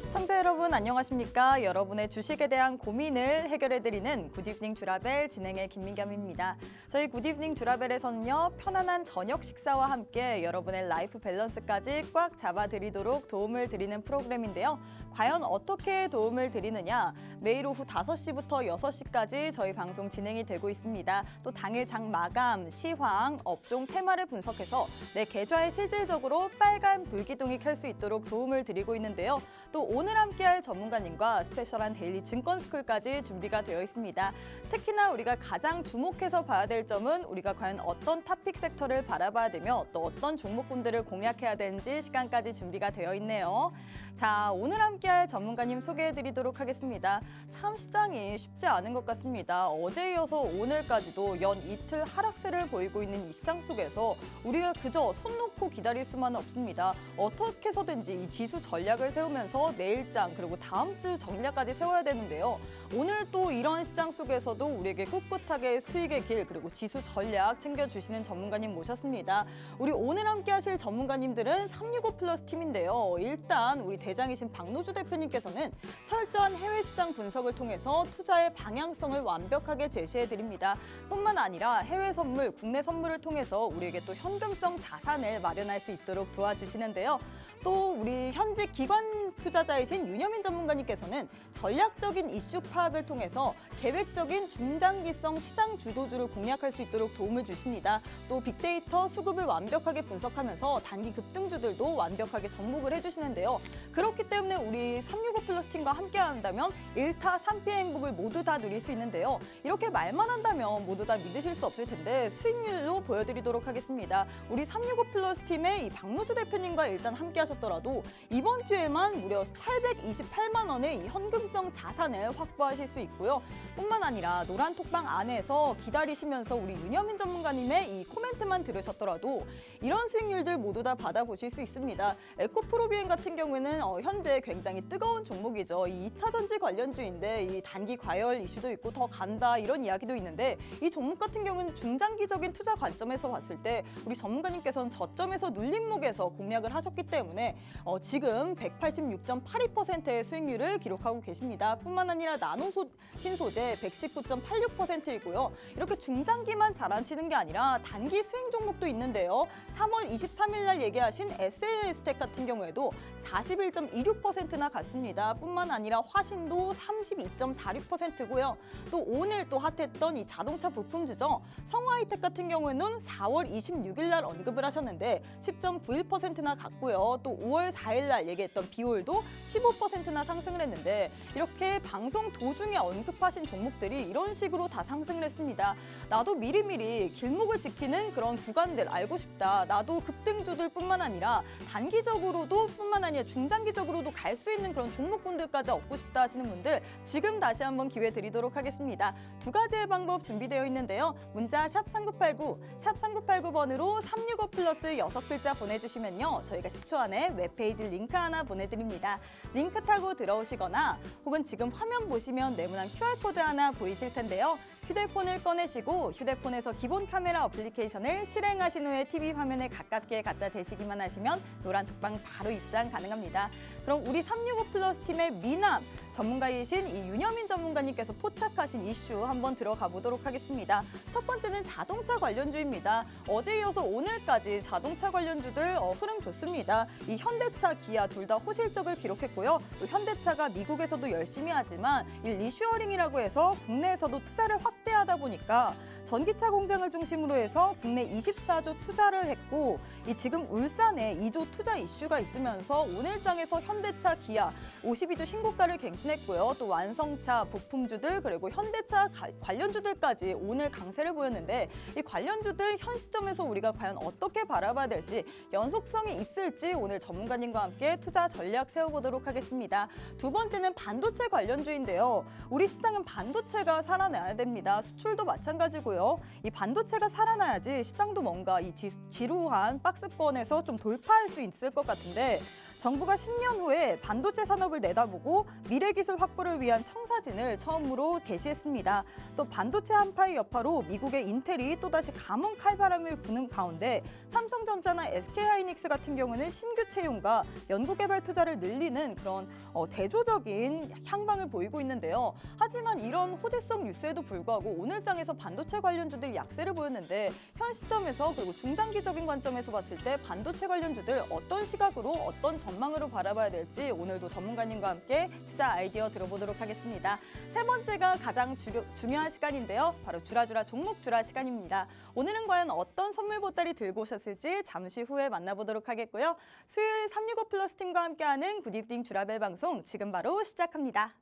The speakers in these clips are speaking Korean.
시청자 여러분 안녕하십니까? 여러분의 주식에 대한 고민을 해결해드리는 굿이브닝 주라벨 진행의 김민겸입니다. 저희 굿이브닝 주라벨에서는요, 편안한 저녁 식사와 함께 여러분의 라이프 밸런스까지 꽉 잡아드리도록 도움을 드리는 프로그램인데요. 과연 어떻게 도움을 드리느냐? 매일 오후 5시부터 6시까지 저희 방송 진행이 되고 있습니다. 또 당일 장 마감, 시황, 업종 테마를 분석해서 내 계좌에 실질적으로 빨간 불기둥이 켤 수 있도록 도움을 드리고 있는데요. 또 오늘 함께할 전문가님과 스페셜한 데일리 증권스쿨까지 준비가 되어 있습니다. 특히나 우리가 가장 주목해서 봐야 될 점은 우리가 과연 어떤 탑픽 섹터를 바라봐야 되며 또 어떤 종목군들을 공략해야 되는지 시간까지 준비가 되어 있네요. 자, 오늘 함께할 전문가님 소개해드리도록 하겠습니다. 참 시장이 쉽지 않은 것 같습니다. 어제 이어서 오늘까지도 연 이틀 하락세를 보이고 있는 이 시장 속에서 우리가 그저 손 놓고 기다릴 수만은 없습니다. 어떻게 해서든지 이 지수 전략을 세우면서 내일장 그리고 다음 주 전략까지 세워야 되는데요. 오늘 또 이런 시장 속에서도 우리에게 꿋꿋하게 수익의 길 그리고 지수 전략 챙겨주시는 전문가님 모셨습니다. 우리 오늘 함께 하실 전문가님들은 365 플러스 팀인데요. 일단 우리 대장이신 박노주 대표님께서는 철저한 해외 시장 분석을 통해서 투자의 방향성을 완벽하게 제시해드립니다. 뿐만 아니라 해외 선물, 국내 선물을 통해서 우리에게 또 현금성 자산을 마련할 수 있도록 도와주시는데요. 또 우리 현직 기관 투자자이신 윤여민 전문가님께서는 전략적인 이슈 파악을 통해서 계획적인 중장기성 시장 주도주를 공략할 수 있도록 도움을 주십니다. 또 빅데이터 수급을 완벽하게 분석하면서 단기 급등주들도 완벽하게 접목을 해주시는데요. 그렇기 때문에 우리 365 플러스 팀과 함께 한다면 1타 3피의 행복을 모두 다 누릴 수 있는데요. 이렇게 말만 한다면 모두 다 믿으실 수 없을 텐데 수익률로 보여드리도록 하겠습니다. 우리 365 플러스 팀의 이 박노주 대표님과 일단 함께 하셨더라도 이번 주에만 무려 828만 원의 이 현금성 자산을 확보하실 수 있고요. 뿐만 아니라 노란톡방 안에서 기다리시면서 우리 윤여민 전문가님의 이 코멘트만 들으셨더라도 이런 수익률들 모두 다 받아보실 수 있습니다. 에코프로비엔 같은 경우에는 현재 굉장히 뜨거운 종목이죠. 이 2차 전지 관련주인데 이 단기 과열 이슈도 있고 더 간다 이런 이야기도 있는데 이 종목 같은 경우는 중장기적인 투자 관점에서 봤을 때 우리 전문가님께서는 저점에서 눌림목에서 공략을 하셨기 때문에 지금 186.82%의 수익률을 기록하고 계십니다. 뿐만 아니라 나노 신소재 119.86%이고요. 이렇게 중장기만 잘하시는 게 아니라 단기 수익 종목도 있는데요. 3월 23일 날 얘기하신 SLS텍 같은 경우에도 41.26%나 갔습니다. 뿐만 아니라 화신도 32.46%고요. 또 오늘 또 핫했던 이 자동차 부품주죠. 성화이텍 같은 경우에는 4월 26일 날 언급을 하셨는데 10.91%나 갔고요. 또 5월 4일 날 얘기했던 비올도 15%나 상승을 했는데 이렇게 방송 도중에 언급하신 종목들이 이런 식으로 다 상승을 했습니다. 나도 미리미리 길목을 지키는 그런 구간들 알고 싶다. 나도 급등주들 뿐만 아니라 단기적으로도 뿐만 아니라 중장기적으로도 갈 수 있는 그런 종목군들까지 얻고 싶다 하시는 분들 지금 다시 한번 기회 드리도록 하겠습니다. 두 가지의 방법 준비되어 있는데요. 문자 샵 3989, 샵 3989번으로 365 플러스 6글자 보내주시면요. 저희가 10초 안에 웹페이지 링크 하나 보내드립니다. 링크 타고 들어오시거나 혹은 지금 화면 보시면 네모난 QR코드 하나 보이실 텐데요. 휴대폰을 꺼내시고 휴대폰에서 기본 카메라 어플리케이션을 실행하신 후에 TV 화면에 가깝게 갖다 대시기만 하시면 노란 톡방 바로 입장 가능합니다. 그럼 우리 365 플러스 팀의 미남 전문가이신 이 윤여민 전문가님께서 포착하신 이슈 한번 들어가 보도록 하겠습니다. 첫 번째는 자동차 관련주입니다. 어제 이어서 오늘까지 자동차 관련주들 흐름 좋습니다. 이 현대차, 기아 둘 다 호실적을 기록했고요. 또 현대차가 미국에서도 열심히 하지만 이 리슈어링이라고 해서 국내에서도 투자를 확대하다 보니까 전기차 공장을 중심으로 해서 국내 24조 투자를 했고 이 지금 울산에 2조 투자 이슈가 있으면서 오늘장에서 현대차, 기아 52주 신고가를 갱신했고요. 또 완성차, 부품주들 그리고 현대차 관련주들까지 오늘 강세를 보였는데 이 관련주들 현 시점에서 우리가 과연 어떻게 바라봐야 될지 연속성이 있을지 오늘 전문가님과 함께 투자 전략 세워보도록 하겠습니다. 두 번째는 반도체 관련주인데요. 우리 시장은 반도체가 살아나야 됩니다. 수출도 마찬가지고요. 이 반도체가 살아나야지 시장도 뭔가 이 지루한 박스권에서 좀 돌파할 수 있을 것 같은데 정부가 10년 후에 반도체 산업을 내다보고 미래기술 확보를 위한 청사진을 처음으로 게시했습니다. 또 반도체 한파의 여파로 미국의 인텔이 또다시 감원 칼바람을 부는 가운데 삼성전자나 SK하이닉스 같은 경우는 신규 채용과 연구개발 투자를 늘리는 그런 대조적인 향방을 보이고 있는데요. 하지만 이런 호재성 뉴스에도 불구하고 오늘 장에서 반도체 관련주들이 약세를 보였는데 현 시점에서 그리고 중장기적인 관점에서 봤을 때 반도체 관련주들 어떤 시각으로 어떤 전망으로 바라봐야 될지 오늘도 전문가님과 함께 투자 아이디어 들어보도록 하겠습니다. 세 번째가 가장 중요한 시간인데요. 바로 주라주라 종목 주라 시간입니다. 오늘은 과연 어떤 선물 보따리 들고 오셨을지 잠시 후에 만나보도록 하겠고요. 수요일 365 플러스 팀과 함께하는 굿이브닝 주라벨 방송 지금 바로 시작합니다.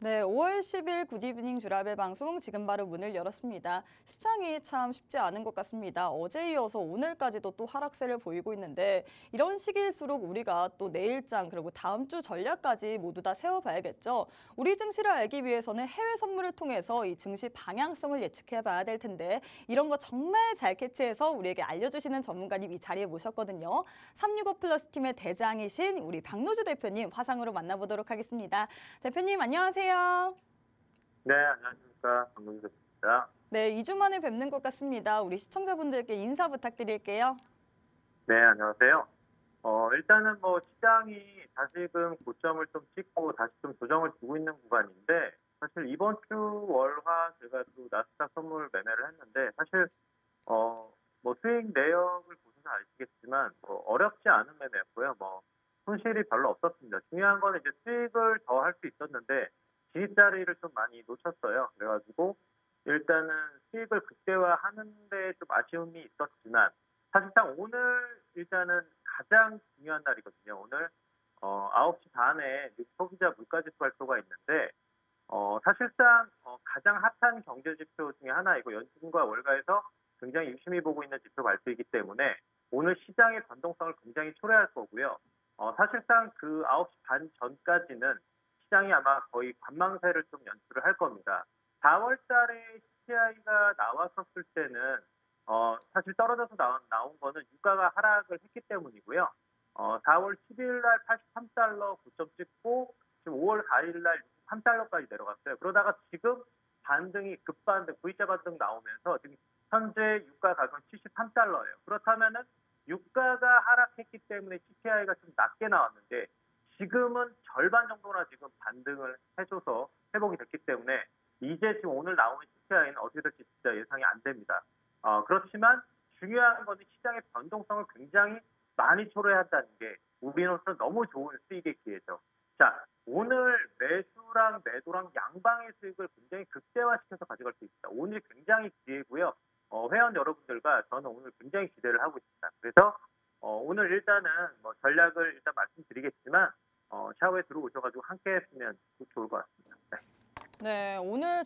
네, 5월 10일 굿이브닝 주라벨 방송 지금 바로 문을 열었습니다. 시장이 참 쉽지 않은 것 같습니다. 어제 이어서 오늘까지도 또 하락세를 보이고 있는데 이런 시기일수록 우리가 또 내일장 그리고 다음 주 전략까지 모두 다 세워봐야겠죠. 우리 증시를 알기 위해서는 해외 선물을 통해서 이 증시 방향성을 예측해봐야 될 텐데 이런 거 정말 잘 캐치해서 우리에게 알려주시는 전문가님 이 자리에 모셨거든요. 365 플러스 팀의 대장이신 우리 박노주 대표님 화상으로 만나보도록 하겠습니다. 대표님 안녕하세요. 네, 안녕하십니까. 박문수입니다. 네, 2주 만에 뵙는 것 같습니다. 우리 시청자분들께 인사 부탁드릴게요. 네, 안녕하세요. 일단은 시장이 다시금 고점을 좀 찍고 다시 좀 조정을 주고 있는 구간인데 사실 이번 주 월화 제가 또 나스닥 선물 매매를 했는데 사실 수익 내역을 보셔서 아시겠지만 어렵지 않은 매매였고요. 손실이 별로 없었습니다. 중요한 거는 이제 수익을 더 할 수 있었는데 진입자리를 좀 많이 놓쳤어요. 그래가지고 일단은 수익을 극대화하는 데 좀 아쉬움이 있었지만 사실상 오늘 일단은 가장 중요한 날이거든요. 오늘 9시 반에 소비자 물가지수 발표가 있는데 사실상 가장 핫한 경제 지표 중에 하나이고 연준과 월가에서 굉장히 유심히 보고 있는 지표 발표이기 때문에 오늘 시장의 변동성을 굉장히 초래할 거고요. 사실상 그 9시 반 전까지는 시장이 아마 거의 관망세를 좀 연출을 할 겁니다. 4월 달에 CPI가 나왔었을 때는 사실 떨어져서 나온 거는 유가가 하락을 했기 때문이고요. 4월 10일 날 83달러 고점 찍고 지금 5월 4일 날 63달러까지 내려갔어요. 그러다가 지금 반등이 급반등, V자 반등 나오면서 지금 현재 유가 가격은 73달러예요. 그렇다면은 유가가 하락했기 때문에 CPI가 좀 낮게 나왔는데 지금은 절반 정도나 지금 반등을 해줘서 회복이 됐기 때문에 이제 지금 오늘 나오는 CPI는 어떻게 될지 진짜 예상이 안 됩니다. 그렇지만 중요한 것은 시장의 변동성을 굉장히 많이 초래한다는 게 우리로서 너무 좋은 수익의 기회죠. 자, 오늘 매수랑 매도랑 양방의 수익을 굉장히 극대화시켜서 가져갈 수 있습니다. 오늘 굉장히 기회고요. 회원 여러분들과 저는 오늘 굉장히 기대를 하고 있습니다. 그래서 오늘 일단은 전략을 일단 말씀드리겠지만 샤워에 들어오셔가지고 함께 했으면 좋을 것 같습니다. 네. 네, 오늘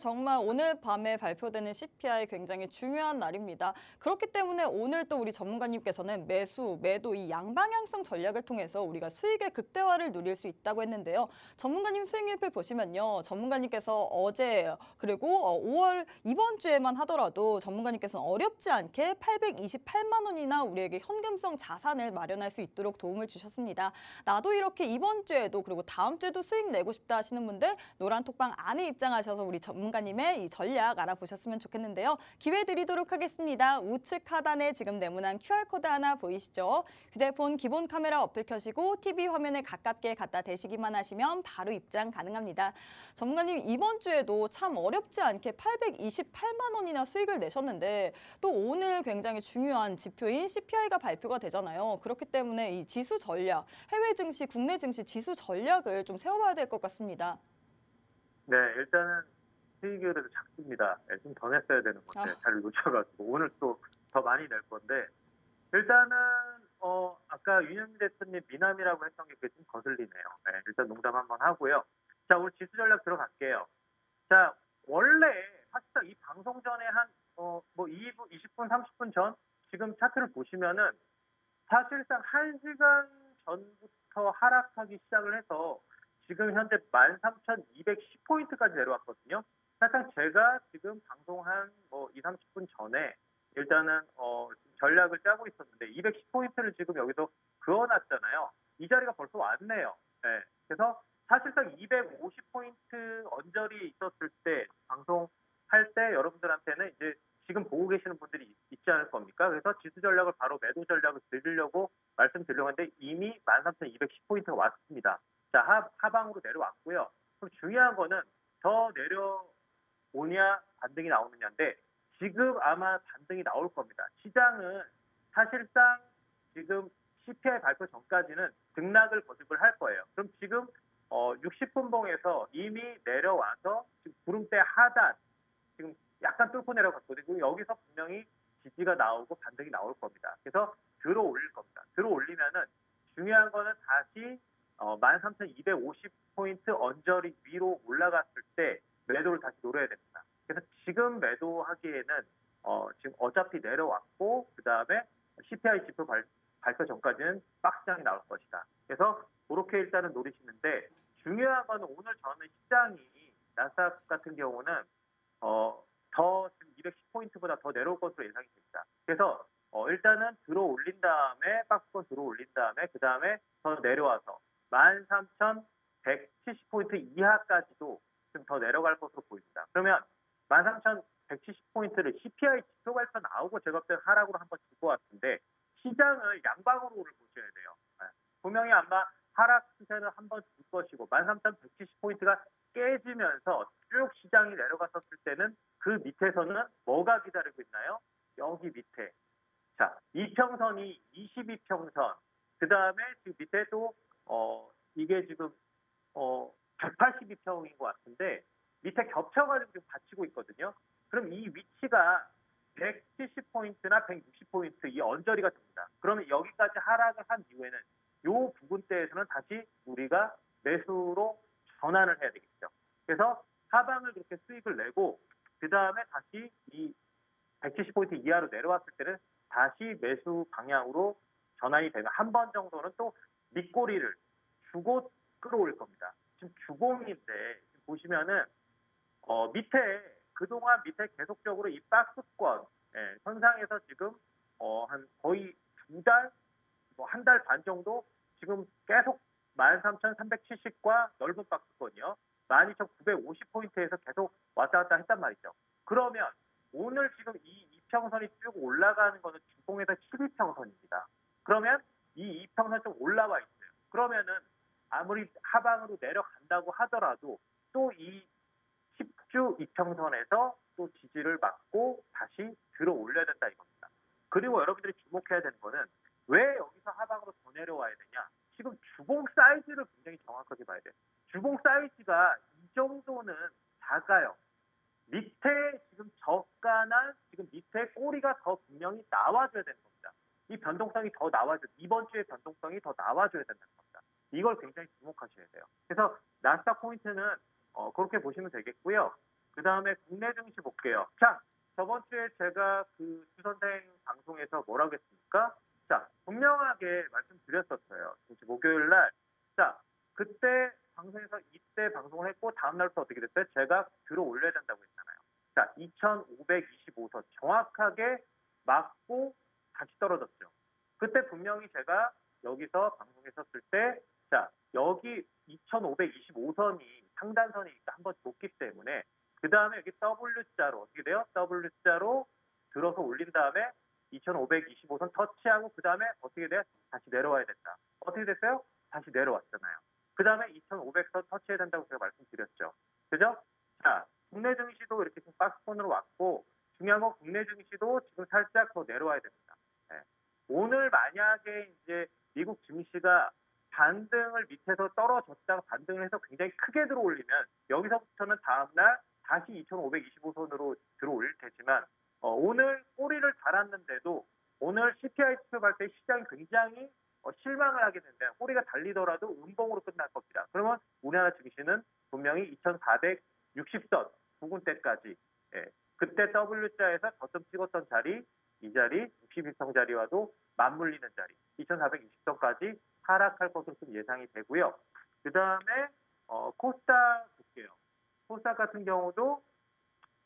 밤에 발표되는 CPI 굉장히 중요한 날입니다. 그렇기 때문에 오늘 또 우리 전문가님께서는 매수, 매도 이 양방향성 전략을 통해서 우리가 수익의 극대화를 누릴 수 있다고 했는데요. 전문가님 수익률표 보시면요. 전문가님께서 어제 그리고 5월 이번 주에만 하더라도 전문가님께서는 어렵지 않게 828만 원이나 우리에게 현금성 자산을 마련할 수 있도록 도움을 주셨습니다. 나도 이렇게 이번 주에도 그리고 다음 주에도 수익 내고 싶다 하시는 분들 노란 톡방 안에 입장하시면 등장하셔서 우리 전문가님의 이 전략 알아보셨으면 좋겠는데요. 기회 드리도록 하겠습니다. 우측 하단에 지금 네모난 QR코드 하나 보이시죠? 휴대폰 기본 카메라 어플 켜시고 TV 화면에 가깝게 갖다 대시기만 하시면 바로 입장 가능합니다. 전문가님, 이번 주에도 참 어렵지 않게 828만 원이나 수익을 내셨는데 또 오늘 굉장히 중요한 지표인 CPI가 발표가 되잖아요. 그렇기 때문에 이 지수 전략, 해외 증시, 국내 증시 지수 전략을 좀 세워봐야 될 것 같습니다. 네, 일단은 수익이 그래도 작습니다. 네, 좀 더 냈어야 되는 건데 잘 놓쳐가지고 오늘 또 더 많이 낼 건데 일단은 아까 윤영민 대표님 미남이라고 했던 게 좀 거슬리네요. 네, 일단 농담 한번 하고요. 자, 오늘 지수 전략 들어갈게요. 자, 원래 사실상 이 방송 전에 한 20분, 30분 전 지금 차트를 보시면은 사실상 1시간 전부터 하락하기 시작을 해서 지금 현재 13,210포인트까지 내려왔거든요. 사실상 제가 지금 방송 한 2, 30분 전에 일단은 전략을 짜고 있었는데 210포인트를 지금 여기서 그어놨잖아요. 이 자리가 벌써 왔네요. 네. 그래서 사실상 250포인트 언저리 있었을 때 방송할 때 여러분들한테는 이제 지금 보고 계시는 분들이 있지 않을 겁니까? 그래서 지수 전략을 바로 매도 전략을 드리려고 말씀드리려고 했는데 이미 13,210포인트가 왔습니다. 자, 하방으로 내려왔고요. 그럼 중요한 거는 더 내려오냐 반등이 나오느냐인데 지금 아마 반등이 나올 겁니다. 시장은 사실상 지금 CPI 발표 전까지는 등락을 거듭을 할 거예요. 그럼 지금 60분봉에서 이미 내려와서 지금 구름대 하단 지금 약간 뚫고 내려갔거든요. 여기서 분명히 지지가 나오고 반등이 나올 겁니다. 그래서 들어 올릴 겁니다. 들어 올리면은 중요한 거는 다시 13,250포인트 언저리 위로 올라갔을 때 매도를 다시 노려야 됩니다. 그래서 지금 매도하기에는 지금 어차피 내려왔고 그 다음에 CPI 지표 발표 전까지는 박스장이 나올 것이다. 그래서 그렇게 일단은 노리시는데 중요한 건 오늘 저는 시장이 나스닥 같은 경우는 더 지금 210포인트보다 더 내려올 것으로 예상이 됩니다. 그래서 일단은 들어 올린 다음에 박스권 들어 올린 다음에 그 다음에 더 내려와서 13,170포인트 이하까지도 좀 더 내려갈 것으로 보입니다. 그러면 13,170포인트를 CPI 지표 발표 나오고 제가 볼 때 하락으로 한번 짚고 왔는데 시장을 양방으로를 보셔야 돼요. 분명히 아마 하락 추세는 한번 줄 것이고 13,170포인트가 깨지면서 쭉 시장이 내려갔었을 때는 그 밑에서는 뭐가 기다리고 있나요? 여기 밑에. 자, 이평선이 22평선. 그 다음에 지금 밑에 또 이게 지금 182평인 것 같은데 밑에 겹쳐가지고 지금 받치고 있거든요. 그럼 이 위치가 170포인트나 160포인트 이 언저리가 됩니다. 그러면 여기까지 하락을 한 이후에는 이 부분대에서는 다시 우리가 매수로 전환을 해야 되겠죠. 그래서 하방을 그렇게 수익을 내고 그 다음에 다시 이 170포인트 이하로 내려왔을 때는 다시 매수 방향으로 전환이 되면 한 번 정도는 또 밑꼬리를 주고 끌어올 겁니다. 지금 주공인데 보시면은 밑에 그동안 밑에 계속적으로 이 박스권 선상에서 지금 한 거의 두 달, 한 달 반 정도 지금 계속 13,370과 넓은 박스권이요. 12,950포인트에서 계속 왔다 갔다 했단 말이죠. 그러면 오늘 지금 이 이평선이 쭉 올라가는 거는 주봉에서 12평선입니다. 그러면 이 이평선 좀 올라와 있어요. 그러면은 아무리 하방으로 내려간다고 하더라도 또 이 10주 이평선에서 또 지지를 받고 다시 들어 올려야 된다 이겁니다. 그리고 여러분들이 주목해야 되는 거는 왜 여기서 하방으로 더 내려와야 되냐? 지금 주봉 사이즈를 굉장히 정확하게 봐야 돼요. 주봉 사이즈가 이 정도는 작아요. 밑에 지금 저가나 지금 밑에 꼬리가 더 분명히 나와줘야 되는 겁니다. 이 변동성이 더 나와줘야 이번 주에 변동성이 더 나와줘야 된다는 겁니다. 이걸 굉장히 주목하셔야 돼요. 그래서 나스닥 포인트는 그렇게 보시면 되겠고요. 그 다음에 국내 증시 볼게요. 자, 저번 주에 제가 그 주선생 방송에서 뭐라고 했습니까? 자, 분명하게 말씀드렸었어요. 목요일 날. 자, 그때 방송에서 이때 방송을 했고 다음 날부터 어떻게 됐어요? 제가 들어 올려야 된다고 했잖아요. 자, 2,525선 정확하게 맞고 다시 떨어졌죠. 그때 분명히 제가 여기서 방송했었을 때 자, 여기 2,525선이 상단선이니까 한번 줬기 때문에 그 다음에 여기 W자로 어떻게 돼요? W자로 들어서 올린 다음에 2,525선 터치하고 그 다음에 어떻게 돼? 다시 내려와야 된다. 어떻게 됐어요? 다시 내려왔잖아요. 그 다음에 2,500선 터치해야 된다고 제가 말씀드렸죠. 그죠? 자, 국내 증시도 이렇게 지금 박스권으로 왔고 중요한 건 국내 증시도 지금 살짝 더 내려와야 됩니다. 네. 오늘 만약에 이제 미국 증시가 반등을 밑에서 떨어졌다가 반등을 해서 굉장히 크게 들어올리면 여기서부터는 다음날 다시 2,525선으로 들어올릴 테지만 오늘 꼬리를 달았는데도 오늘 CPI 지표 발표에 시장이 굉장히 실망을 하게 된다. 꼬리가 달리더라도 음봉으로 끝날 겁니다. 그러면 우리나라 증시는 분명히 2,460선 부근대까지 그때 W자에서 저점 찍었던 자리, 이 자리, 62성 자리와도 맞물리는 자리, 2,420선까지 하락할 것으로 좀 예상이 되고요. 그 다음에 코스닥 볼게요. 코스닥 같은 경우도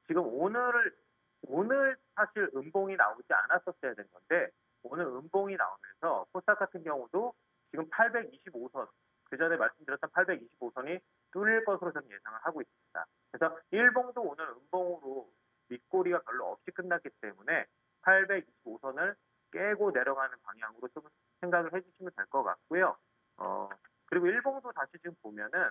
지금 오늘 사실 음봉이 나오지 않았었어야 된 건데 오늘 음봉이 나오면서 코스닥 같은 경우도 지금 825선, 그 전에 말씀드렸던 825선이 뚫릴 것으로 저는 예상을 하고 있습니다. 그래서 일봉도 오늘 음봉으로 밑꼬리가 별로 없이 끝났기 때문에 825선을 깨고 내려가는 방향으로 좀 생각을 해주시면 될 것 같고요. 그리고 일봉도 다시 지금 보면은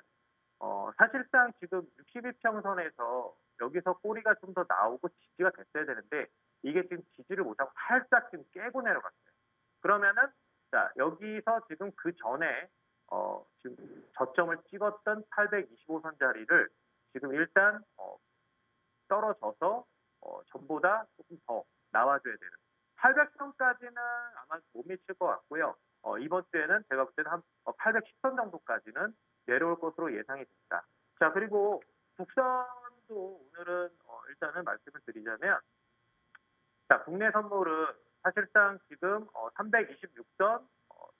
사실상 지금 62평선에서 여기서 꼬리가 좀 더 나오고 지지가 됐어야 되는데 이게 지금 지지를 못하고 살짝 지금 깨고 내려갔어요. 그러면은 자 여기서 지금 그 전에 지금 저점을 찍었던 825선 자리를 지금 일단 떨어져서 전보다 조금 더 나와줘야 되는 800선까지는 아마 못 미칠 것 같고요. 이번 주에는 제가 볼 때는 한 810선 정도까지는 내려올 것으로 예상이 됩니다. 자 그리고 국선도 오늘은 일단은 말씀을 드리자면 자 국내 선물은 사실상 지금 326선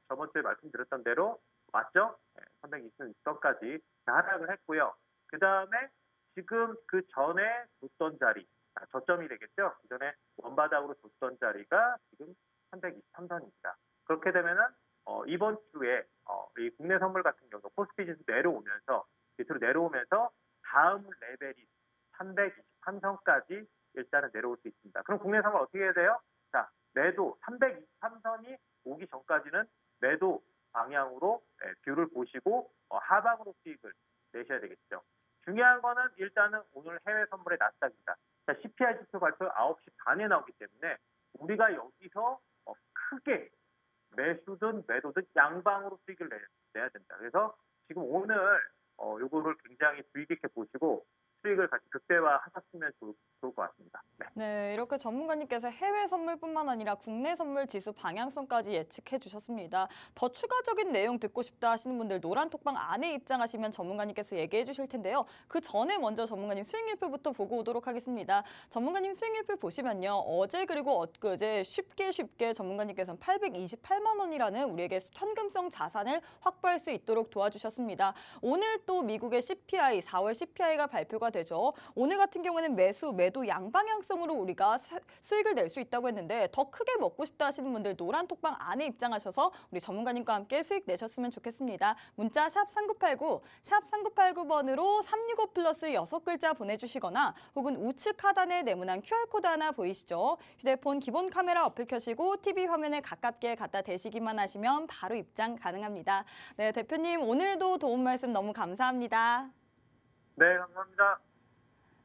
저번 주에 말씀드렸던 대로 맞죠? 326선까지 하락을 했고요. 그 다음에 지금 그 전에 줬던 자리 저점이 되겠죠. 그 전에 원바닥으로 줬던 자리가 지금 323선입니다. 그렇게 되면은 이번 주에 이 국내 선물 같은 경우 코스피 지수 내려오면서 밑으로 내려오면서 다음 레벨이 323선까지 일단은 내려올 수 있습니다. 그럼 국내 선물 어떻게 해야 돼요? 자, 매도 323선이 오기 전까지는 매도 방향으로 뷰를 보시고 하방으로 수익을 내셔야 되겠죠. 중요한 거는 일단은 오늘 해외 선물의 나스닥입니다. 자, CPI 지표 발표 9시 반에 나오기 때문에 우리가 여기서 크게 매수든 매도든 양방으로 수익을 내야 된다. 그래서 지금 오늘 요거를 굉장히 주의 깊게 보시고 수익을 같이 극대화하셨으면 좋을 것 같습니다. 네. 네, 이렇게 전문가님께서 해외 선물뿐만 아니라 국내 선물 지수 방향성까지 예측해 주셨습니다. 더 추가적인 내용 듣고 싶다 하시는 분들 노란톡방 안에 입장하시면 전문가님께서 얘기해 주실 텐데요. 그 전에 먼저 전문가님 수익률표부터 보고 오도록 하겠습니다. 전문가님 수익률표 보시면요. 어제 그리고 엊그제 쉽게 전문가님께서는 828만 원이라는 우리에게 현금성 자산을 확보할 수 있도록 도와주셨습니다. 오늘 또 미국의 CPI, 4월 CPI가 발표가 되죠. 오늘 같은 경우에는 매도 양방향성으로 우리가 수익을 낼 수 있다고 했는데 더 크게 먹고 싶다 하시는 분들 노란톡방 안에 입장하셔서 우리 전문가님과 함께 수익 내셨으면 좋겠습니다. 문자 샵 3989, 샵 3989번으로 365 플러스 6글자 보내주시거나 혹은 우측 하단에 네모난 QR코드 하나 보이시죠? 휴대폰 기본 카메라 어플 켜시고 TV 화면에 가깝게 갖다 대시기만 하시면 바로 입장 가능합니다. 네, 대표님 오늘도 도움 말씀 너무 감사합니다. 네, 감사합니다.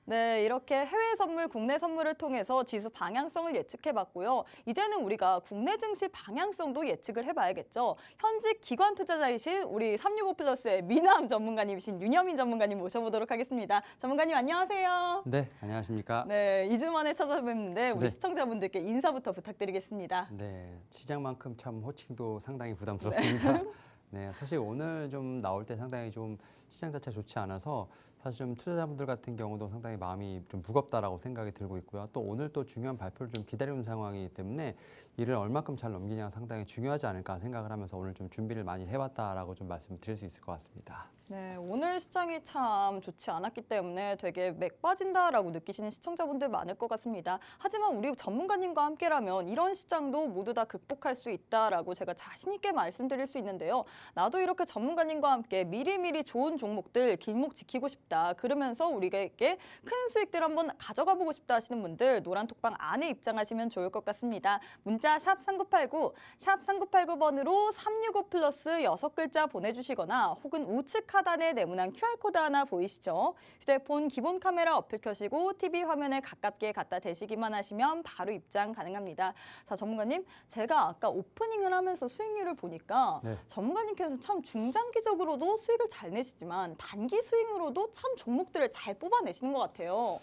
네, 이렇게 해외 선물, 국내 선물을 통해서 지수 방향성을 예측해봤고요. 이제는 우리가 국내 증시 방향성도 예측을 해봐야겠죠. 현직 기관 투자자이신 우리 365 플러스의 미남 전문가님이신 윤여민 전문가님 모셔보도록 하겠습니다. 전문가님 안녕하세요. 네, 안녕하십니까. 네, 2주 만에 찾아뵙는데 우리 네. 시청자분들께 인사부터 부탁드리겠습니다. 네, 시장만큼 참 호칭도 상당히 부담스럽습니다. 네, 사실 오늘 좀 나올 때 상당히 좀 시장 자체가 좋지 않아서 사실 좀 투자자분들 같은 경우도 상당히 마음이 좀 무겁다라고 생각이 들고 있고요. 또 오늘 또 중요한 발표를 좀 기다리는 상황이기 때문에 이를 얼마큼 잘 넘기냐가 상당히 중요하지 않을까 생각을 하면서 오늘 좀 준비를 많이 해왔다라고 좀 말씀드릴 수 있을 것 같습니다. 네, 오늘 시장이 참 좋지 않았기 때문에 되게 맥 빠진다라고 느끼시는 시청자분들 많을 것 같습니다. 하지만 우리 전문가님과 함께라면 이런 시장도 모두 다 극복할 수 있다라고 제가 자신 있게 말씀드릴 수 있는데요. 나도 이렇게 전문가님과 함께 미리미리 좋은 종목들 길목 지키고 싶다. 그러면서 우리에게 큰 수익들 한번 가져가 보고 싶다 하시는 분들 노란톡방 안에 입장하시면 좋을 것 같습니다. 문자 샵 3989, 샵 3989번으로 365 플러스 6글자 보내주시거나 혹은 우측 하단에 네모난 QR코드 하나 보이시죠? 휴대폰 기본 카메라 어플 켜시고 TV 화면에 가깝게 갖다 대시기만 하시면 바로 입장 가능합니다. 자, 전문가님, 제가 아까 오프닝을 하면서 수익률을 보니까 네. 전문가님께서 참 중장기적으로도 수익을 잘 내시지만 단기 수익으로도 참 종목들을 잘 뽑아내시는 것 같아요.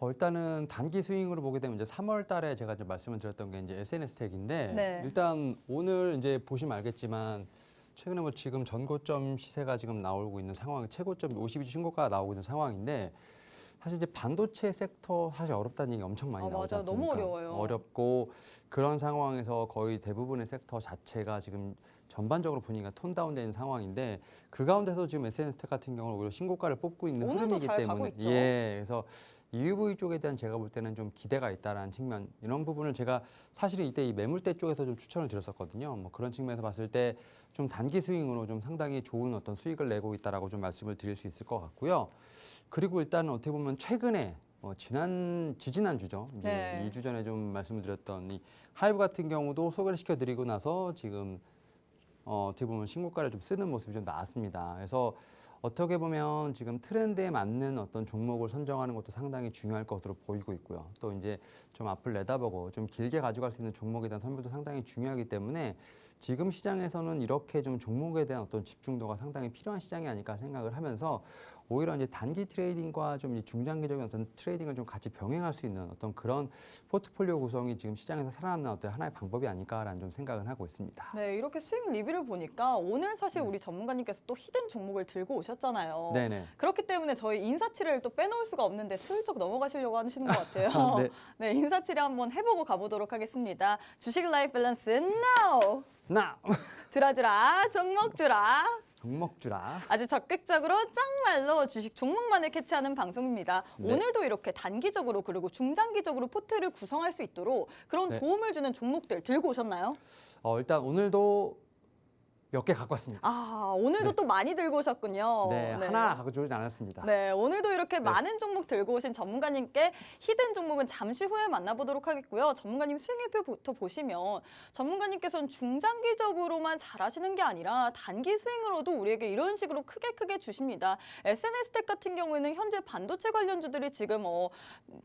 일단은 단기 스윙으로 보게 되면 이제 3월 달에 제가 좀 말씀을 드렸던 게 이제 SNS텍인데 네. 일단 오늘 이제 보시면 알겠지만 최근에 뭐 지금 전고점 시세가 지금 나오고 있는 상황, 최고점 52주 신고가가 나오고 있는 상황인데 사실 이제 반도체 섹터 사실 어렵다는 얘기 엄청 많이 나오지 맞아요. 않습니까? 너무 어려워요. 어렵고 그런 상황에서 거의 대부분의 sek터 자체가 지금 전반적으로 분위기가 톤다운되는 상황인데 그 가운데서 지금 SNS텍 같은 경우는 오히려 신고가를 뽑고 있는 오늘도 흐름이기 잘 가고 때문에 있죠. 그래서 EUV 쪽에 대한 제가 볼 때는 좀 기대가 있다라는 측면 이런 부분을 제가 사실은 이때 이 매물대 쪽에서 좀 추천을 드렸었거든요. 뭐 그런 측면에서 봤을 때 좀 단기 스윙으로 좀 상당히 좋은 어떤 수익을 내고 있다라고 좀 말씀을 드릴 수 있을 것 같고요. 그리고 일단은 어떻게 보면 최근에 지지난주죠. 이제 네. 2주 전에 좀 말씀을 드렸던 이 하이브 같은 경우도 소개를 시켜드리고 나서 지금 어떻게 보면 신고가를 좀 쓰는 모습이 좀 나왔습니다. 그래서 어떻게 보면 지금 트렌드에 맞는 어떤 종목을 선정하는 것도 상당히 중요할 것으로 보이고 있고요. 또 이제 좀 앞을 내다보고 좀 길게 가져갈 수 있는 종목에 대한 선별도 상당히 중요하기 때문에 지금 시장에서는 이렇게 좀 종목에 대한 어떤 집중도가 상당히 필요한 시장이 아닐까 생각을 하면서 오히려 이제 단기 트레이딩과 좀 이 중장기적인 어떤 트레이딩을 좀 같이 병행할 수 있는 어떤 그런 포트폴리오 구성이 지금 시장에서 살아남는 어떤 하나의 방법이 아닐까라는 좀 생각을 하고 있습니다. 네, 이렇게 수익 리뷰를 보니까 오늘 사실 우리 전문가님께서 또 히든 종목을 들고 오셨잖아요. 네네. 그렇기 때문에 저희 인사치레를 또 빼놓을 수가 없는데 슬쩍 넘어가시려고 하시는 것 같아요. 네. 네, 인사치레 한번 해보고 가보도록 하겠습니다. 주식 라이프 밸런스 now! 나 주라주라 종목 주라. 종목 주라. 아주 적극적으로 짱말로 주식 종목만을 캐치하는 방송입니다. 네. 오늘도 이렇게 단기적으로 그리고 중장기적으로 포트를 구성할 수 있도록 그런 네. 도움을 주는 종목들 들고 오셨나요? 일단 오늘도 몇 개 갖고 왔습니다. 아, 오늘도 네. 또 많이 들고 오셨군요. 네, 하나 가져오지 않았습니다. 네, 오늘도 이렇게 많은 종목 들고 오신 전문가님께 히든 종목은 잠시 후에 만나보도록 하겠고요. 전문가님 수익률표부터 보시면 전문가님께서는 중장기적으로만 잘하시는 게 아니라 단기 스윙으로도 우리에게 이런 식으로 크게 주십니다. SNS텍 같은 경우에는 현재 반도체 관련주들이 지금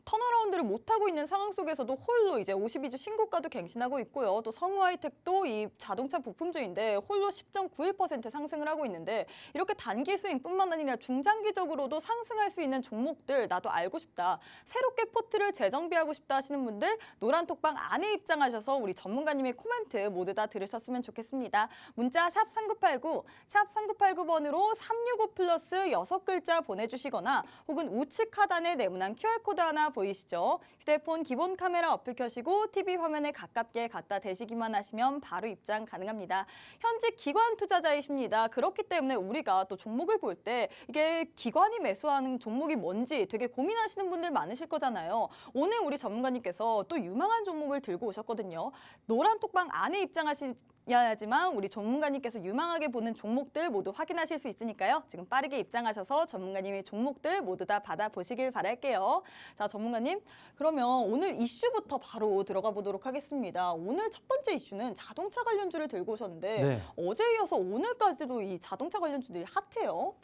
턴어라운드를 못하고 있는 상황 속에서도 홀로 이제 52주 신고가도 갱신하고 있고요. 또 성우하이텍도 이 자동차 부품주인데 홀로 10.91% 상승을 하고 있는데 이렇게 단기 스윙뿐만 아니라 중장기적으로도 상승할 수 있는 종목들 나도 알고 싶다. 새롭게 포트를 재정비하고 싶다 하시는 분들 노란톡방 안에 입장하셔서 우리 전문가님의 코멘트 모두 다 들으셨으면 좋겠습니다. 문자 샵 3989, 샵 3989번으로 365 플러스 6글자 보내주시거나 혹은 우측 하단에 네모난 QR코드 하나 보이시죠? 휴대폰 기본 카메라 어플 켜시고 TV 화면에 가깝게 갖다 대시기만 하시면 바로 입장 가능합니다. 현재 기관 투자자이십니다. 그렇기 때문에 우리가 또 종목을 볼 때 이게 기관이 매수하는 종목이 뭔지 되게 고민하시는 분들 많으실 거잖아요. 오늘 우리 전문가님께서 또 유망한 종목을 들고 오셨거든요. 노란톡방 안에 입장하셔야지만 우리 전문가님께서 유망하게 보는 종목들 모두 확인하실 수 있으니까요. 지금 빠르게 입장하셔서 전문가님의 종목들 모두 다 받아보시길 바랄게요. 자, 전문가님, 그러면 오늘 이슈부터 바로 들어가 보도록 하겠습니다. 오늘 첫 번째 이슈는 자동차 관련주를 들고 오셨는데 네. 어제 이어서 오늘까지도 이 자동차 관련주들이 핫해요.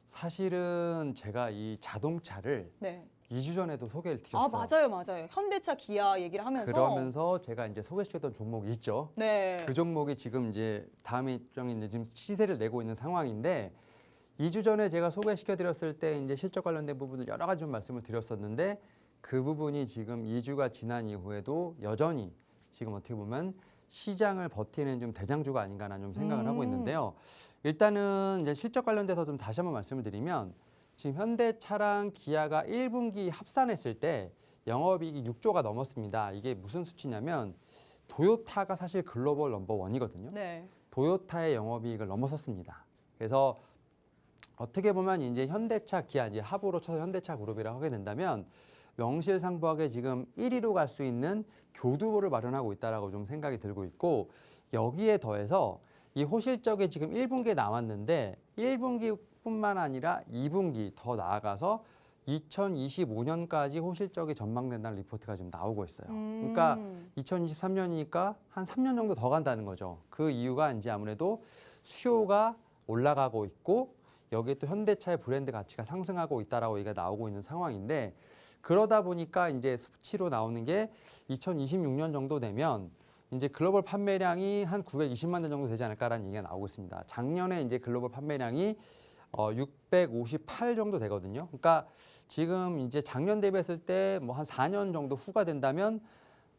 사실은 제가 이 자동차를 네. 2주 전에도 소개를 아, 드렸어요. 맞아요. 현대차, 기아 얘기를 하면서. 그러면서 제가 이제 소개시켰던 종목이 있죠. 네. 그 종목이 지금 이제 다음 일정이 이제 지금 시세를 내고 있는 상황인데 2주 전에 제가 소개시켜드렸을 때 이제 실적 관련된 부분을 여러 가지 좀 말씀을 드렸었는데 그 부분이 지금 2주가 지난 이후에도 여전히 지금 어떻게 보면 시장을 버티는 좀 대장주가 아닌가라는 좀 생각을 하고 있는데요. 일단은 이제 실적 관련돼서 좀 다시 한번 말씀을 드리면 지금 현대차랑 기아가 1분기 합산했을 때 영업이익이 6조가 넘었습니다. 이게 무슨 수치냐면 도요타가 사실 글로벌 넘버원이거든요. 네. 도요타의 영업이익을 넘어섰습니다. 그래서 어떻게 보면 이제 현대차, 기아 이제 합으로 쳐서 현대차 그룹이라고 하게 된다면 명실상부하게 지금 1위로 갈 수 있는 교두보를 마련하고 있다라고 좀 생각이 들고 있고 여기에 더해서 이 호실적이 지금 1분기에 나왔는데 1분기뿐만 아니라 2분기 더 나아가서 2025년까지 호실적이 전망된다는 리포트가 지금 나오고 있어요. 그러니까 2023년이니까 한 3년 정도 더 간다는 거죠. 그 이유가 이제 아무래도 수요가 올라가고 있고 여기에 또 현대차의 브랜드 가치가 상승하고 있다라고 얘기가 나오고 있는 상황인데 그러다 보니까 이제 수치로 나오는 게 2026년 정도 되면 이제 글로벌 판매량이 한 920만 대 정도 되지 않을까라는 얘기가 나오고 있습니다. 작년에 이제 글로벌 판매량이 658 정도 되거든요. 그러니까 지금 이제 작년 대비했을 때 뭐 한 4년 정도 후가 된다면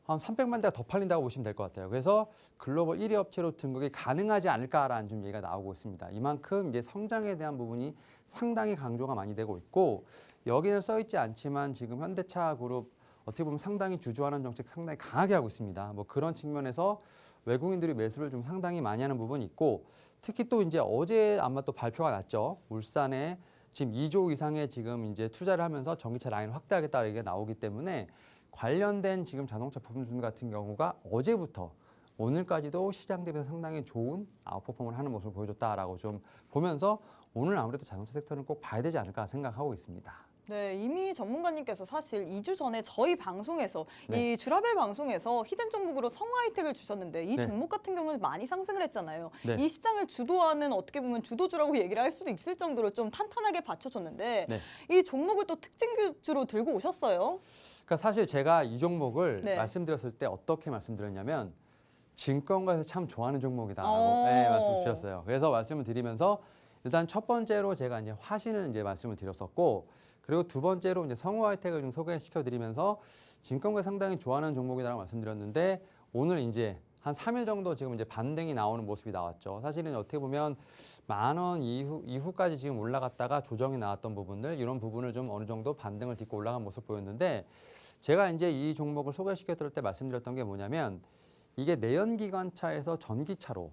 한 300만 대가 더 팔린다고 보시면 될 것 같아요. 그래서 글로벌 1위 업체로 등극이 가능하지 않을까라는 좀 얘기가 나오고 있습니다. 이만큼 이제 성장에 대한 부분이 상당히 강조가 많이 되고 있고 여기는 써 있지 않지만 지금 현대차 그룹 어떻게 보면 상당히 주주하는 정책 상당히 강하게 하고 있습니다. 뭐 그런 측면에서 외국인들이 매수를 좀 상당히 많이 하는 부분이 있고 특히 또 이제 어제 아마 또 발표가 났죠. 울산에 지금 2조 이상의 지금 이제 투자를 하면서 전기차 라인을 확대하겠다는 얘기가 나오기 때문에 관련된 지금 자동차 부품 수준 같은 경우가 어제부터 오늘까지도 시장 대비해서 상당히 좋은 아웃퍼폼을 하는 모습을 보여줬다라고 좀 보면서 오늘 아무래도 자동차 섹터는 꼭 봐야 되지 않을까 생각하고 있습니다. 네, 이미 전문가님께서 사실 2주 전에 저희 방송에서 네. 이 주라벨 방송에서 히든 종목으로 성화 혜택을 주셨는데 이 네. 종목 같은 경우는 많이 상승을 했잖아요. 네. 이 시장을 주도하는 어떻게 보면 주도주라고 얘기를 할 수도 있을 정도로 좀 탄탄하게 받쳐줬는데 네. 이 종목을 또 특징주로 들고 오셨어요. 그러니까 사실 제가 이 종목을 네. 말씀드렸을 때 어떻게 말씀드렸냐면 증권가에서 참 좋아하는 종목이다라고 어. 말씀 주셨어요. 그래서 말씀을 드리면서 일단 첫 번째로 제가 이제 화신을 이제 말씀을 드렸었고 그리고 두 번째로 이제 성우와 혜택을 좀 소개시켜 드리면서 증권가 상당히 좋아하는 종목이다라고 말씀드렸는데 오늘 이제 한 3일 정도 지금 이제 반등이 나오는 모습이 나왔죠. 사실은 어떻게 보면 10,000원 이후까지 지금 올라갔다가 조정이 나왔던 부분들 이런 부분을 좀 어느 정도 반등을 딛고 올라간 모습 보였는데 제가 이제 이 종목을 소개시켜 드릴 때 말씀드렸던 게 뭐냐면 이게 내연기관차에서 전기차로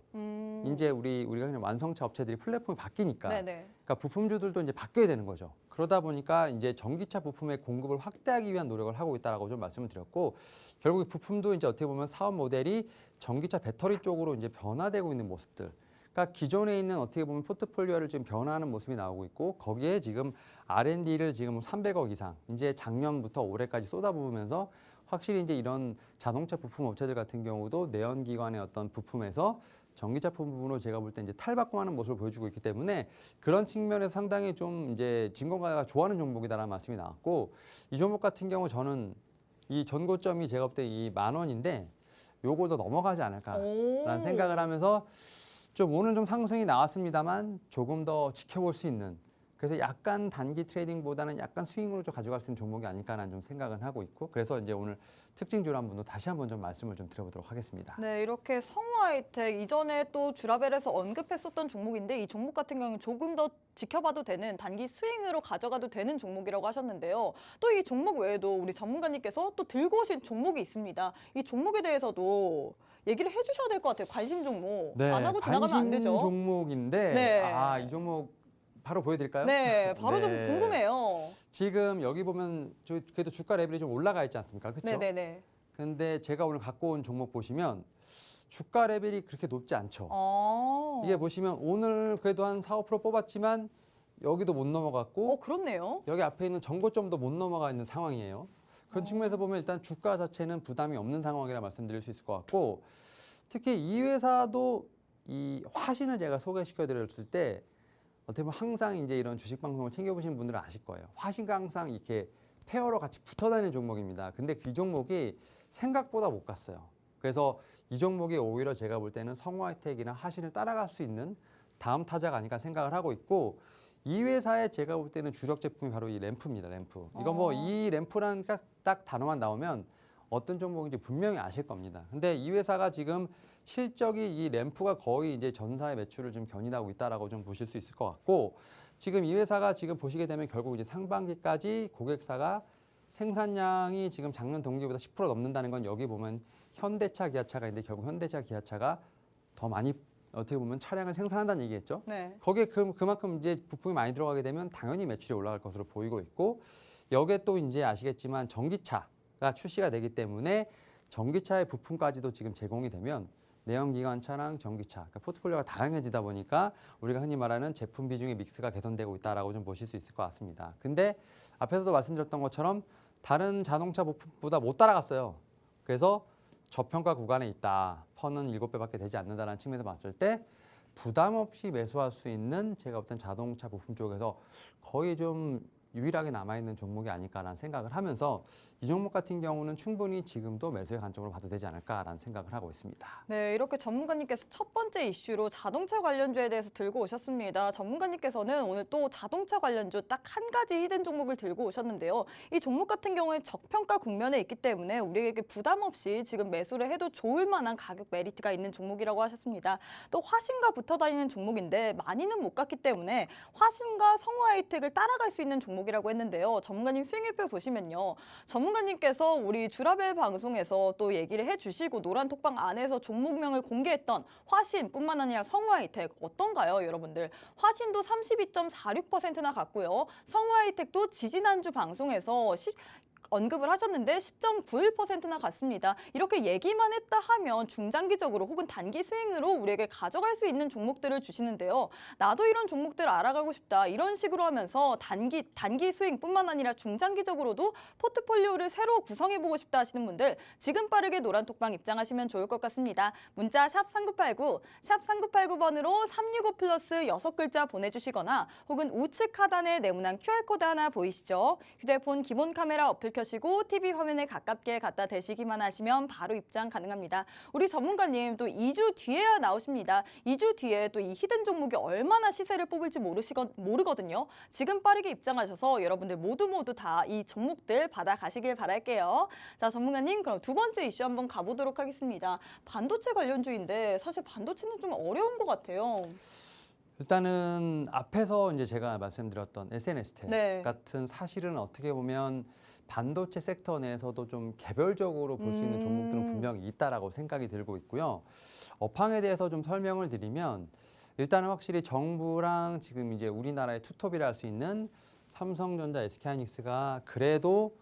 이제 우리가 그냥 완성차 업체들이 플랫폼이 바뀌니까 네네. 그러니까 부품주들도 이제 바뀌어야 되는 거죠. 그러다 보니까 이제 전기차 부품의 공급을 확대하기 위한 노력을 하고 있다라고 좀 말씀을 드렸고 결국 이 부품도 이제 어떻게 보면 사업 모델이 전기차 배터리 쪽으로 이제 변화되고 있는 모습들. 그러니까 기존에 있는 어떻게 보면 포트폴리오를 지금 변화하는 모습이 나오고 있고 거기에 지금 R&D를 지금 300억 이상 이제 작년부터 올해까지 쏟아부으면서 확실히 이제 이런 자동차 부품 업체들 같은 경우도 내연기관의 어떤 부품에서 전기차 부분으로 제가 볼 때 이제 탈바꿈하는 모습을 보여주고 있기 때문에 그런 측면에서 상당히 좀 이제 증권가가 좋아하는 종목이다라는 말씀이 나왔고 이 종목 같은 경우 저는 이 전고점이 제가 볼 때 이 10,000원인데 요걸 더 넘어가지 않을까라는 생각을 하면서 좀 오늘 좀 상승이 나왔습니다만 조금 더 지켜볼 수 있는 그래서 약간 단기 트레이딩보다는 약간 스윙으로 좀 가져갈 수 있는 종목이 아닐까라는 좀 생각은 하고 있고 그래서 이제 오늘 특징주로 한번 다시 한번 좀 말씀을 좀 드려보도록 하겠습니다. 네, 이렇게 성우하이텍 이전에 또 주라벨에서 언급했었던 종목인데 이 종목 같은 경우는 조금 더 지켜봐도 되는 단기 스윙으로 가져가도 되는 종목이라고 하셨는데요. 또 이 종목 외에도 우리 전문가님께서 또 들고 오신 종목이 있습니다. 이 종목에 대해서도 얘기를 해주셔야 될 것 같아요. 관심 종목. 안 하고 지나가면 안 되죠. 관심 종목인데 네. 이 종목 바로 보여드릴까요? 네, 바로 좀 네. 궁금해요. 지금 여기 보면 저 그래도 주가 레벨이 좀 올라가 있지 않습니까? 그렇죠? 네네네. 근데 제가 오늘 갖고 온 종목 보시면 주가 레벨이 그렇게 높지 않죠. 이게 보시면 오늘 그래도 한 4, 5% 뽑았지만 여기도 못 넘어갔고 그렇네요. 여기 앞에 있는 전고점도 못 넘어가 있는 상황이에요. 그런 측면에서 보면 일단 주가 자체는 부담이 없는 상황이라 말씀드릴 수 있을 것 같고 특히 이 회사도 이 화신을 제가 소개시켜 드렸을 때 어떻게 보면 항상 이제 이런 주식 방송을 챙겨보시는 분들은 아실 거예요. 화신과 항상 이렇게 페어로 같이 붙어 다니는 종목입니다. 근데 그 종목이 생각보다 못 갔어요. 그래서 이 종목이 오히려 제가 볼 때는 성우하이텍이나 화신을 따라갈 수 있는 다음 타자가 아닐까 생각을 하고 있고 이 회사의 제가 볼 때는 주력 제품이 바로 이 램프입니다. 램프. 이거 뭐 이 램프라는 딱 단어만 나오면 어떤 종목인지 분명히 아실 겁니다. 근데 이 회사가 지금 실적이 이 램프가 거의 이제 전사의 매출을 좀 견인하고 있다라고 좀 보실 수 있을 것 같고 지금 이 회사가 지금 보시게 되면 결국 이제 상반기까지 고객사가 생산량이 지금 작년 동기보다 10% 넘는다는 건 여기 보면 현대차, 기아차가 있는데 결국 현대차, 기아차가 더 많이 어떻게 보면 차량을 생산한다는 얘기겠죠. 네. 거기에 그만큼 이제 부품이 많이 들어가게 되면 당연히 매출이 올라갈 것으로 보이고 있고 여기에 또 이제 아시겠지만 전기차가 출시가 되기 때문에 전기차의 부품까지도 지금 제공이 되면 내연기관차랑 전기차, 그러니까 포트폴리오가 다양해지다 보니까 우리가 흔히 말하는 제품 비중의 믹스가 개선되고 있다라고 좀 보실 수 있을 것 같습니다. 근데 앞에서도 말씀드렸던 것처럼 다른 자동차 부품보다 못 따라갔어요. 그래서 저평가 구간에 있다. 펀은 7배밖에 되지 않는다는 측면에서 봤을 때 부담 없이 매수할 수 있는 제가 볼 땐 자동차 부품 쪽에서 거의 좀 유일하게 남아있는 종목이 아닐까라는 생각을 하면서 이 종목 같은 경우는 충분히 지금도 매수의 관점으로 봐도 되지 않을까라는 생각을 하고 있습니다. 네, 이렇게 전문가님께서 첫 번째 이슈로 자동차 관련주에 대해서 들고 오셨습니다. 전문가님께서는 오늘 또 자동차 관련주 딱 한 가지 히든 종목을 들고 오셨는데요. 이 종목 같은 경우에 저평가 국면에 있기 때문에 우리에게 부담 없이 지금 매수를 해도 좋을 만한 가격 메리트가 있는 종목이라고 하셨습니다. 또 화신과 붙어 다니는 종목인데 많이는 못 갔기 때문에 화신과 성우하이텍을 따라갈 수 있는 종목이라고 했는데요. 전문가님 수익률표 보시면요. 전문가님께서 우리 주라벨 방송에서 또 얘기를 해주시고 노란톡방 안에서 종목명을 공개했던 화신뿐만 아니라 성우하이텍 어떤가요, 여러분들? 화신도 32.46%나 갔고요. 성우하이텍도 지지난주 방송에서 언급을 하셨는데 10.91%나 갔습니다. 이렇게 얘기만 했다 하면 중장기적으로 혹은 단기 스윙으로 우리에게 가져갈 수 있는 종목들을 주시는데요. 나도 이런 종목들 알아가고 싶다. 이런 식으로 하면서 단기 스윙뿐만 아니라 중장기적으로도 포트폴리오를 새로 구성해보고 싶다 하시는 분들 지금 빠르게 노란톡방 입장하시면 좋을 것 같습니다. 문자 샵 3989, 샵 3989번으로 365 플러스 6글자 보내주시거나 혹은 우측 하단에 네모난 QR코드 하나 보이시죠? 휴대폰 기본 카메라 어플 켜시고 TV 화면에 가깝게 갖다 대시기만 하시면 바로 입장 가능합니다. 우리 전문가님 또 2주 뒤에야 나오십니다. 2주 뒤에 또 이 히든 종목이 얼마나 시세를 뽑을지 모르거든요. 지금 빠르게 입장하셔서 여러분들 모두 다 이 종목들 받아가시길 바랄게요. 자, 전문가님 그럼 두 번째 이슈 한번 가보도록 하겠습니다. 반도체 관련주인데 사실 반도체는 좀 어려운 것 같아요. 일단은 앞에서 이제 제가 말씀드렸던 SNS텍 네. 같은 사실은 어떻게 보면 반도체 섹터 내에서도 좀 개별적으로 볼 수 있는 종목들은 분명히 있다라고 생각이 들고 있고요. 업황에 대해서 좀 설명을 드리면 일단은 확실히 정부랑 지금 이제 우리나라의 투톱이라 할 수 있는 삼성전자, SK하이닉스가 그래도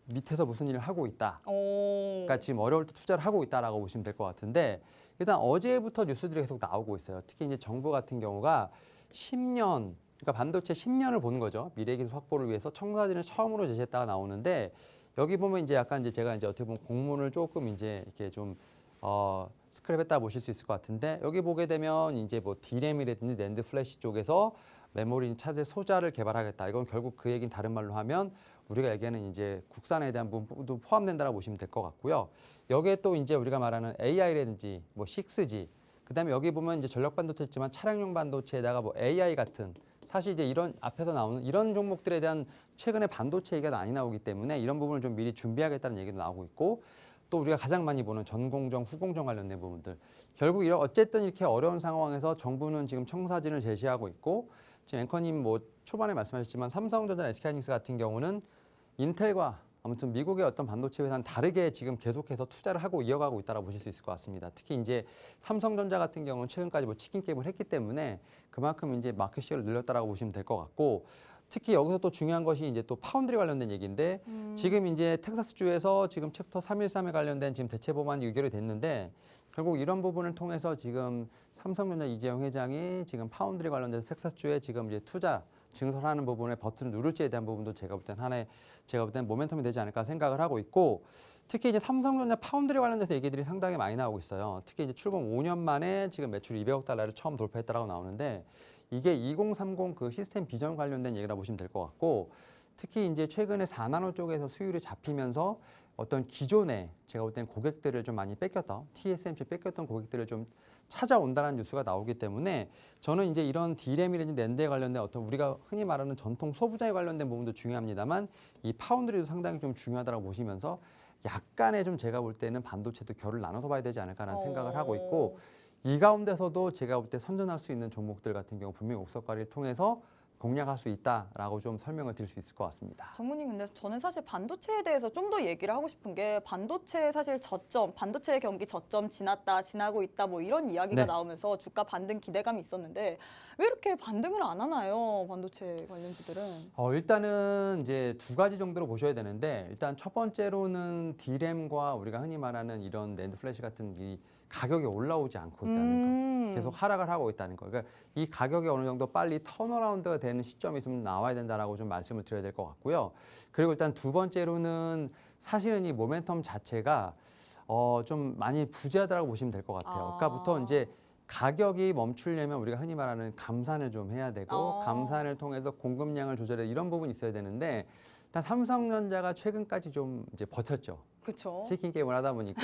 밑에서 무슨 일을 하고 있다. 그러니까 지금 어려울 때 투자를 하고 있다라고 보시면 될 것 같은데 일단 어제부터 뉴스들이 계속 나오고 있어요. 특히 이제 정부 같은 경우가 10년, 그러니까 반도체 10년을 보는 거죠. 미래기술 확보를 위해서 청사진을 처음으로 제시했다가 나오는데 여기 보면 이제 약간 이제 제가 이제 어떻게 보면 공문을 조금 이제 이렇게 좀 스크랩했다 보실 수 있을 것 같은데 여기 보게 되면 이제 뭐 D램이라든지 낸드 플래시 쪽에서 메모리 차세 소자를 개발하겠다. 이건 결국 그 얘기는 다른 말로 하면 우리가 얘기하는 이제 국산에 대한 부분도 포함된다라고 보시면 될 것 같고요. 여기에 또 이제 우리가 말하는 AI라든지 뭐 6G, 그다음에 여기 보면 이제 전력 반도체 있지만 차량용 반도체에다가 뭐 AI 같은 사실 이제 이런 앞에서 나오는 이런 종목들에 대한 최근에 반도체 얘기가 많이 나오기 때문에 이런 부분을 좀 미리 준비하겠다는 얘기도 나오고 있고 또 우리가 가장 많이 보는 전공정, 후공정 관련된 부분들 결국 이런 어쨌든 이렇게 어려운 상황에서 정부는 지금 청사진을 제시하고 있고 지금 앵커님 뭐 초반에 말씀하셨지만 삼성전자, SK하이닉스 같은 경우는 인텔과 아무튼 미국의 어떤 반도체 회사는 다르게 지금 계속해서 투자를 하고 이어가고 있다고 보실 수 있을 것 같습니다. 특히 이제 삼성전자 같은 경우는 최근까지 뭐 치킨 게임을 했기 때문에 그만큼 이제 마켓 셰어를 늘렸다라고 보시면 될 것 같고 특히 여기서 또 중요한 것이 이제 또 파운드리 관련된 얘기인데 지금 이제 텍사스주에서 지금 챕터 313에 관련된 지금 대체 법안이 의결이 됐는데 결국 이런 부분을 통해서 지금 삼성전자 이재용 회장이 지금 파운드리 관련돼서 텍사스주에 지금 이제 투자 증설하는 부분에 버튼을 누를지에 대한 부분도 제가 볼 땐 하나의 제가 볼 땐 모멘텀이 되지 않을까 생각을 하고 있고 특히 이제 삼성전자 파운드리 관련돼서 얘기들이 상당히 많이 나오고 있어요. 특히 이제 출범 5년 만에 지금 매출 200억 달러를 처음 돌파했다라고 나오는데 이게 2030 그 시스템 비전 관련된 얘기라 보시면 될 것 같고 특히 이제 최근에 4나노 쪽에서 수율이 잡히면서 어떤 기존에 제가 볼 땐 고객들을 좀 많이 뺏겼던 TSMC 뺏겼던 고객들을 좀 찾아온다는 뉴스가 나오기 때문에 저는 이제 이런 D램이라든지 낸드에 관련된 어떤 우리가 흔히 말하는 전통 소부장에 관련된 부분도 중요합니다만 이 파운드리도 상당히 좀 중요하다고 보시면서 약간의 좀 제가 볼 때는 반도체도 결을 나눠서 봐야 되지 않을까라는 생각을 하고 있고 이 가운데서도 제가 볼 때 선전할 수 있는 종목들 같은 경우 분명히 옥석가리를 통해서 공략할 수 있다라고 좀 설명을 드릴 수 있을 것 같습니다. 전문님, 근데 저는 사실 반도체에 대해서 좀 더 얘기를 하고 싶은 게 반도체 사실 저점, 반도체 경기 저점 지났다, 지나고 있다 뭐 이런 이야기가 네. 나오면서 주가 반등 기대감이 있었는데 왜 이렇게 반등을 안 하나요? 반도체 관련주들은. 일단은 이제 두 가지 정도로 보셔야 되는데 일단 첫 번째로는 D램과 우리가 흔히 말하는 이런 낸드 플래시 같은 이 가격이 올라오지 않고 있다는 거. 계속 하락을 하고 있다는 거. 그러니까 이 가격이 어느 정도 빨리 턴어라운드가 되는 시점이 좀 나와야 된다라고 좀 말씀을 드려야 될 것 같고요. 그리고 일단 두 번째로는 사실은 이 모멘텀 자체가 좀 많이 부재하다라고 보시면 될 것 같아요. 아까부터 이제 가격이 멈추려면 우리가 흔히 말하는 감산을 좀 해야 되고 감산을 통해서 공급량을 조절해 이런 부분이 있어야 되는데 일단 삼성전자가 최근까지 좀 이제 버텼죠. 그렇죠. 치킨 게임을 하다 보니까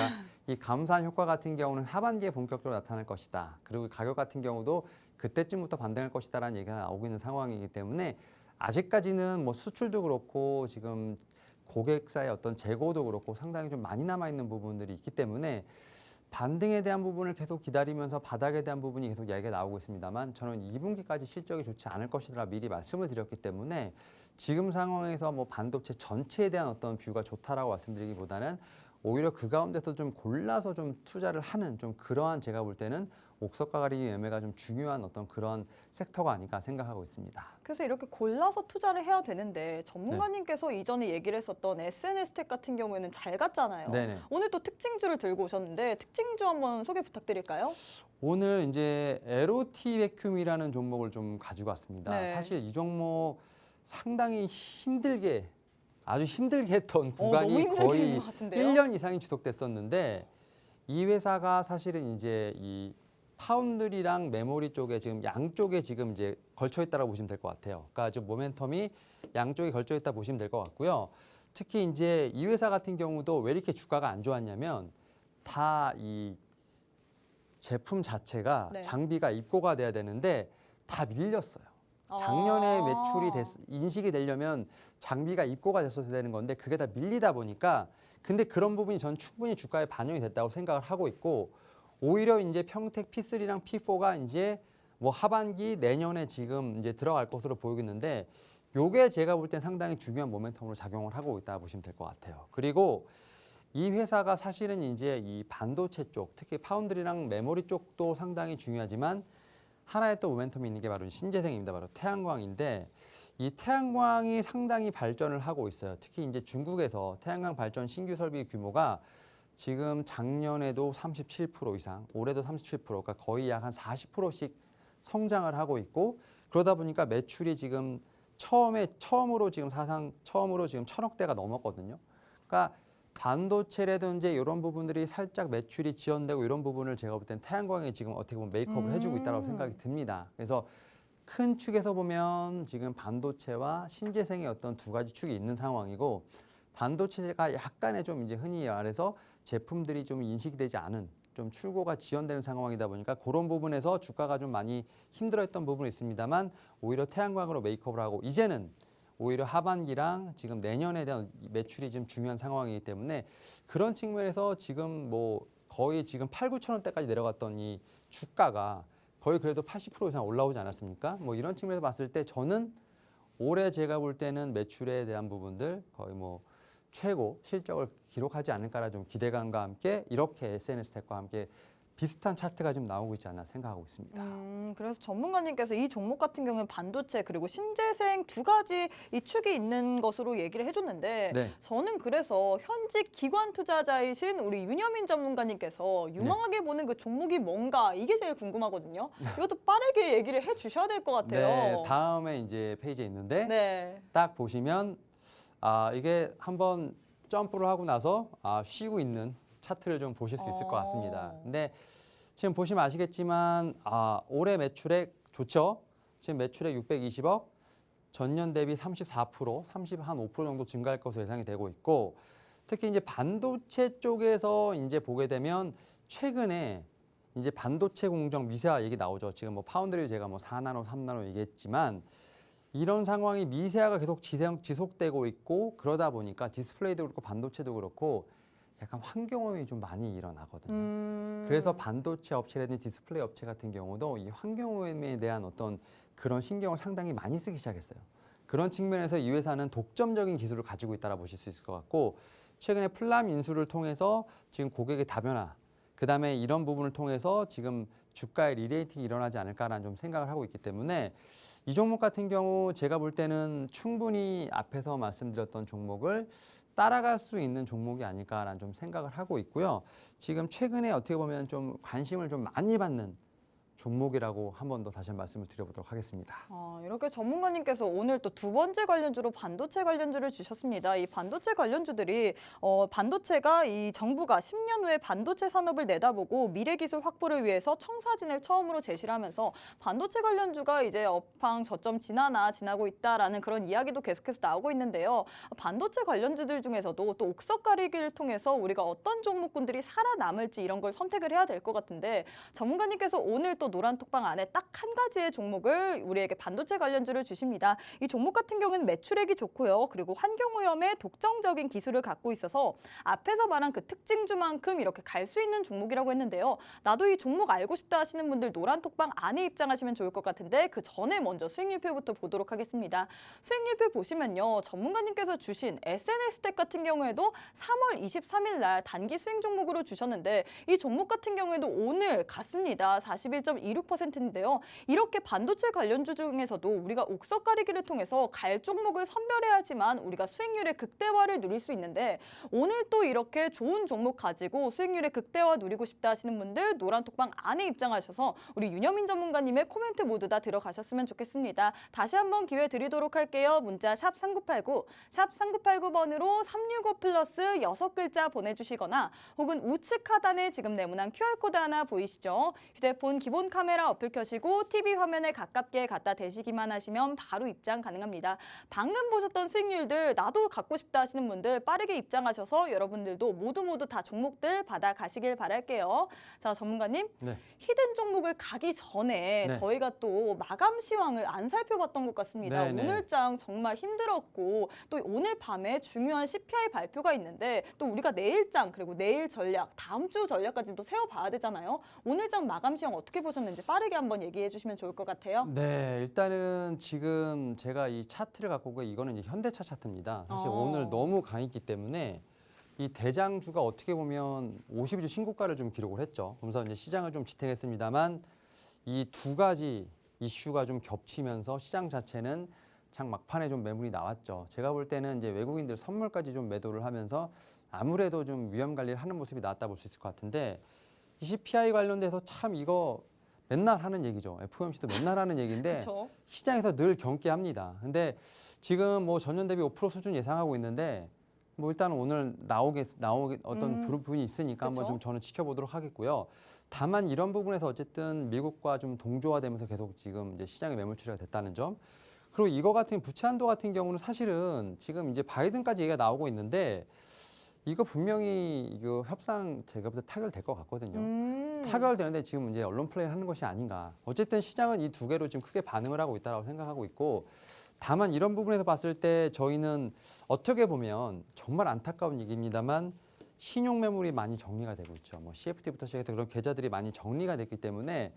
이 감산 효과 같은 경우는 하반기에 본격적으로 나타날 것이다. 그리고 가격 같은 경우도 그때쯤부터 반등할 것이다라는 얘기가 나오고 있는 상황이기 때문에 아직까지는 뭐 수출도 그렇고 지금 고객사의 어떤 재고도 그렇고 상당히 좀 많이 남아 있는 부분들이 있기 때문에 반등에 대한 부분을 계속 기다리면서 바닥에 대한 부분이 계속 이야기가 나오고 있습니다만 저는 2분기까지 실적이 좋지 않을 것이라 미리 말씀을 드렸기 때문에 지금 상황에서 뭐 반도체 전체에 대한 어떤 뷰가 좋다라고 말씀드리기보다는 오히려 그 가운데서 좀 골라서 좀 투자를 하는 좀 그러한 제가 볼 때는 옥석가 가리기 매매가 좀 중요한 어떤 그런 섹터가 아닐까 생각하고 있습니다. 그래서 이렇게 골라서 투자를 해야 되는데 전문가님께서 이전에 얘기를 했었던 SNS텍 같은 경우에는 잘 갔잖아요. 네네. 오늘 또 특징주를 들고 오셨는데 특징주 한번 소개 부탁드릴까요? 오늘 이제 LOT 베큐움이라는 종목을 좀 가지고 왔습니다. 네. 사실 이 종목 상당히 힘들게 아주 힘들게 했던 너무 구간이 힘들게 거의 한것 같은데요? 1년 이상이 지속됐었는데 이 회사가 사실은 이제 이 파운드리랑 메모리 쪽에 지금 양쪽에 지금 이제 걸쳐 있다라고 보시면 될 것 같아요. 그러니까 좀 모멘텀이 양쪽에 걸쳐 있다 보시면 될 것 같고요. 특히 이제 이 회사 같은 경우도 왜 이렇게 주가가 안 좋았냐면 다 이 제품 자체가 네. 장비가 입고가 돼야 되는데 다 밀렸어요. 작년에 매출이 인식이 되려면 장비가 입고가 됐어야 되는 건데 그게 다 밀리다 보니까 근데 그런 부분이 전 충분히 주가에 반영이 됐다고 생각을 하고 있고 오히려 이제 평택 P3랑 P4가 이제 뭐 하반기 내년에 지금 이제 들어갈 것으로 보이겠는데 요게 제가 볼 땐 상당히 중요한 모멘텀으로 작용을 하고 있다 보시면 될 것 같아요. 그리고 이 회사가 사실은 이제 이 반도체 쪽, 특히 파운드리랑 메모리 쪽도 상당히 중요하지만 하나의 또 모멘텀이 있는 게 바로 신재생입니다. 바로 태양광인데 이 태양광이 상당히 발전을 하고 있어요. 특히 이제 중국에서 태양광 발전 신규 설비 규모가 지금 작년에도 37% 이상, 올해도 37%, 그러니까 거의 약 한 40%씩 성장을 하고 있고 그러다 보니까 매출이 지금 처음으로 지금 사상 처음으로 지금 1,000억대가 넘었거든요. 그러니까 반도체라든지 이런 부분들이 살짝 매출이 지연되고 이런 부분을 제가 볼 땐 태양광이 지금 어떻게 보면 메이크업을 해주고 있다고 생각이 듭니다. 그래서 큰 축에서 보면 지금 반도체와 신재생의 어떤 두 가지 축이 있는 상황이고 반도체가 약간의 좀 이제 흔히 말해서 제품들이 좀 인식이 되지 않은 좀 출고가 지연되는 상황이다 보니까 그런 부분에서 주가가 좀 많이 힘들어했던 부분이 있습니다만 오히려 태양광으로 메이크업을 하고 이제는 오히려 하반기랑 지금 내년에 대한 매출이 좀 중요한 상황이기 때문에 그런 측면에서 지금 뭐 거의 지금 8, 9천 원대까지 내려갔던 이 주가가 거의 그래도 80% 이상 올라오지 않았습니까? 뭐 이런 측면에서 봤을 때 저는 올해 제가 볼 때는 매출에 대한 부분들 거의 뭐 최고 실적을 기록하지 않을까라 좀 기대감과 함께 이렇게 SNS텍과 함께 비슷한 차트가 좀 나오고 있지 않나 생각하고 있습니다. 그래서 전문가님께서 이 종목 같은 경우는 반도체 그리고 신재생 두 가지 이 축이 있는 것으로 얘기를 해줬는데 네. 저는 그래서 현직 기관 투자자이신 우리 윤여민 전문가님께서 유망하게 보는 그 종목이 뭔가 이게 제일 궁금하거든요. 이것도 빠르게 얘기를 해주셔야 될 것 같아요. 네, 다음에 이제 페이지에 있는데 네. 딱 보시면 이게 한번 점프를 하고 나서 쉬고 있는 차트를 좀 보실 수 있을 것 같습니다. 근데 지금 보시면 아시겠지만 올해 매출액 좋죠? 지금 매출액 620억, 전년 대비 34%, 35% 정도 증가할 것으로 예상이 되고 있고 특히 이제 반도체 쪽에서 이제 보게 되면 최근에 이제 반도체 공정 미세화 얘기 나오죠. 지금 뭐 파운드리 제가 뭐 4나노, 3나노 얘기했지만 이런 상황이 미세화가 계속 지속되고 있고 그러다 보니까 디스플레이도 그렇고 반도체도 그렇고 약간 환경오염이 좀 많이 일어나거든요. 그래서 반도체 업체라든지 디스플레이 업체 같은 경우도 이 환경오염에 대한 어떤 그런 신경을 상당히 많이 쓰기 시작했어요. 그런 측면에서 이 회사는 독점적인 기술을 가지고 있다고 보실 수 있을 것 같고 최근에 플람 인수를 통해서 지금 고객의 다변화 그다음에 이런 부분을 통해서 지금 주가의 리레이팅이 일어나지 않을까라는 좀 생각을 하고 있기 때문에 이 종목 같은 경우 제가 볼 때는 충분히 앞에서 말씀드렸던 종목을 따라갈 수 있는 종목이 아닐까라는 좀 생각을 하고 있고요. 지금 최근에 어떻게 보면 좀 관심을 좀 많이 받는 종목이라고 한 번 더 다시 말씀을 드려보도록 하겠습니다. 이렇게 전문가님께서 오늘 또 두 번째 관련주로 반도체 관련주를 주셨습니다. 이 반도체 관련주들이 반도체가 이 정부가 10년 후에 반도체 산업을 내다보고 미래 기술 확보를 위해서 청사진을 처음으로 제시를 하면서 반도체 관련주가 이제 업황 저점 지나고 있다라는 그런 이야기도 계속해서 나오고 있는데요. 반도체 관련주들 중에서도 또 옥석 가리기를 통해서 우리가 어떤 종목군들이 살아남을지 이런 걸 선택을 해야 될 것 같은데 전문가님께서 오늘 또 노란 톡방 안에 딱 한 가지의 종목을 우리에게 반도체 관련주를 주십니다. 이 종목 같은 경우는 매출액이 좋고요. 그리고 환경오염에 독점적인 기술을 갖고 있어서 앞에서 말한 그 특징주만큼 이렇게 갈 수 있는 종목이라고 했는데요. 나도 이 종목 알고 싶다 하시는 분들 노란 톡방 안에 입장하시면 좋을 것 같은데 그 전에 먼저 수익률표부터 보도록 하겠습니다. 수익률표 보시면요. 전문가님께서 주신 SNS텍 같은 경우에도 3월 23일 날 단기 수익 종목으로 주셨는데 이 종목 같은 경우에도 오늘 갔습니다. 41.26%인데요. 이렇게 반도체 관련주 중에서도 우리가 옥석 가리기를 통해서 갈 종목을 선별해야지만 우리가 수익률의 극대화를 누릴 수 있는데 오늘 또 이렇게 좋은 종목 가지고 수익률의 극대화 누리고 싶다 하시는 분들 노란 톡방 안에 입장하셔서 우리 윤여민 전문가님의 코멘트 모두 다 들어가셨으면 좋겠습니다. 다시 한번 기회 드리도록 할게요. 문자 샵 3989, 샵 3989번으로 365 플러스 6글자 보내주시거나 혹은 우측 하단에 지금 네모난 QR코드 하나 보이시죠? 휴대폰 기본 카메라 어플 켜시고 TV 화면에 가깝게 갖다 대시기만 하시면 바로 입장 가능합니다. 방금 보셨던 수익률들 나도 갖고 싶다 하시는 분들 빠르게 입장하셔서 여러분들도 모두 다 종목들 받아가시길 바랄게요. 자, 전문가님. 네. 히든 종목을 가기 전에 네. 저희가 또 마감 시황을 안 살펴봤던 것 같습니다. 네, 네. 오늘장 정말 힘들었고 또 오늘 밤에 중요한 CPI 발표가 있는데 또 우리가 내일장 그리고 내일 전략, 다음 주 전략까지도 세워봐야 되잖아요. 오늘장 마감 시황 어떻게 보셨는지 빠르게 한번 얘기해 주시면 좋을 것 같아요. 네, 일단은 지금 제가 이 차트를 갖고 온 거 이거는 이제 현대차 차트입니다. 사실 오늘 너무 강했기 때문에 이 대장주가 어떻게 보면 52주 신고가를 좀 기록을 했죠. 그래서 이제 시장을 좀 지탱했습니다만 이 두 가지 이슈가 좀 겹치면서 시장 자체는 참 막판에 좀 매물이 나왔죠. 제가 볼 때는 이제 외국인들 선물까지 좀 매도를 하면서 아무래도 좀 위험 관리를 하는 모습이 나왔다 볼 수 있을 것 같은데 이 CPI 관련돼서 참 이거 맨날 하는 얘기죠. FOMC도 맨날 하는 얘기인데 그렇죠. 시장에서 늘 경계합니다. 근데 지금 뭐 전년 대비 5% 수준 예상하고 있는데 뭐 일단 오늘 나오게 어떤 부분이 있으니까 한번 그쵸. 좀 저는 지켜보도록 하겠고요. 다만 이런 부분에서 어쨌든 미국과 좀 동조화되면서 계속 지금 이제 시장의 매물 처리가 됐다는 점. 그리고 이거 같은 부채 한도 같은 경우는 사실은 지금 이제 바이든까지 얘기가 나오고 있는데 이거 분명히 이거 협상 제가 볼 때 타결될 것 같거든요. 타결되는데 지금 이제 언론 플레이를 하는 것이 아닌가. 어쨌든 시장은 이 두 개로 지금 크게 반응을 하고 있다고 생각하고 있고 다만 이런 부분에서 봤을 때 저희는 어떻게 보면 정말 안타까운 얘기입니다만 신용 매물이 많이 정리가 되고 있죠. 뭐 CFT부터 시작해서 그런 계좌들이 많이 정리가 됐기 때문에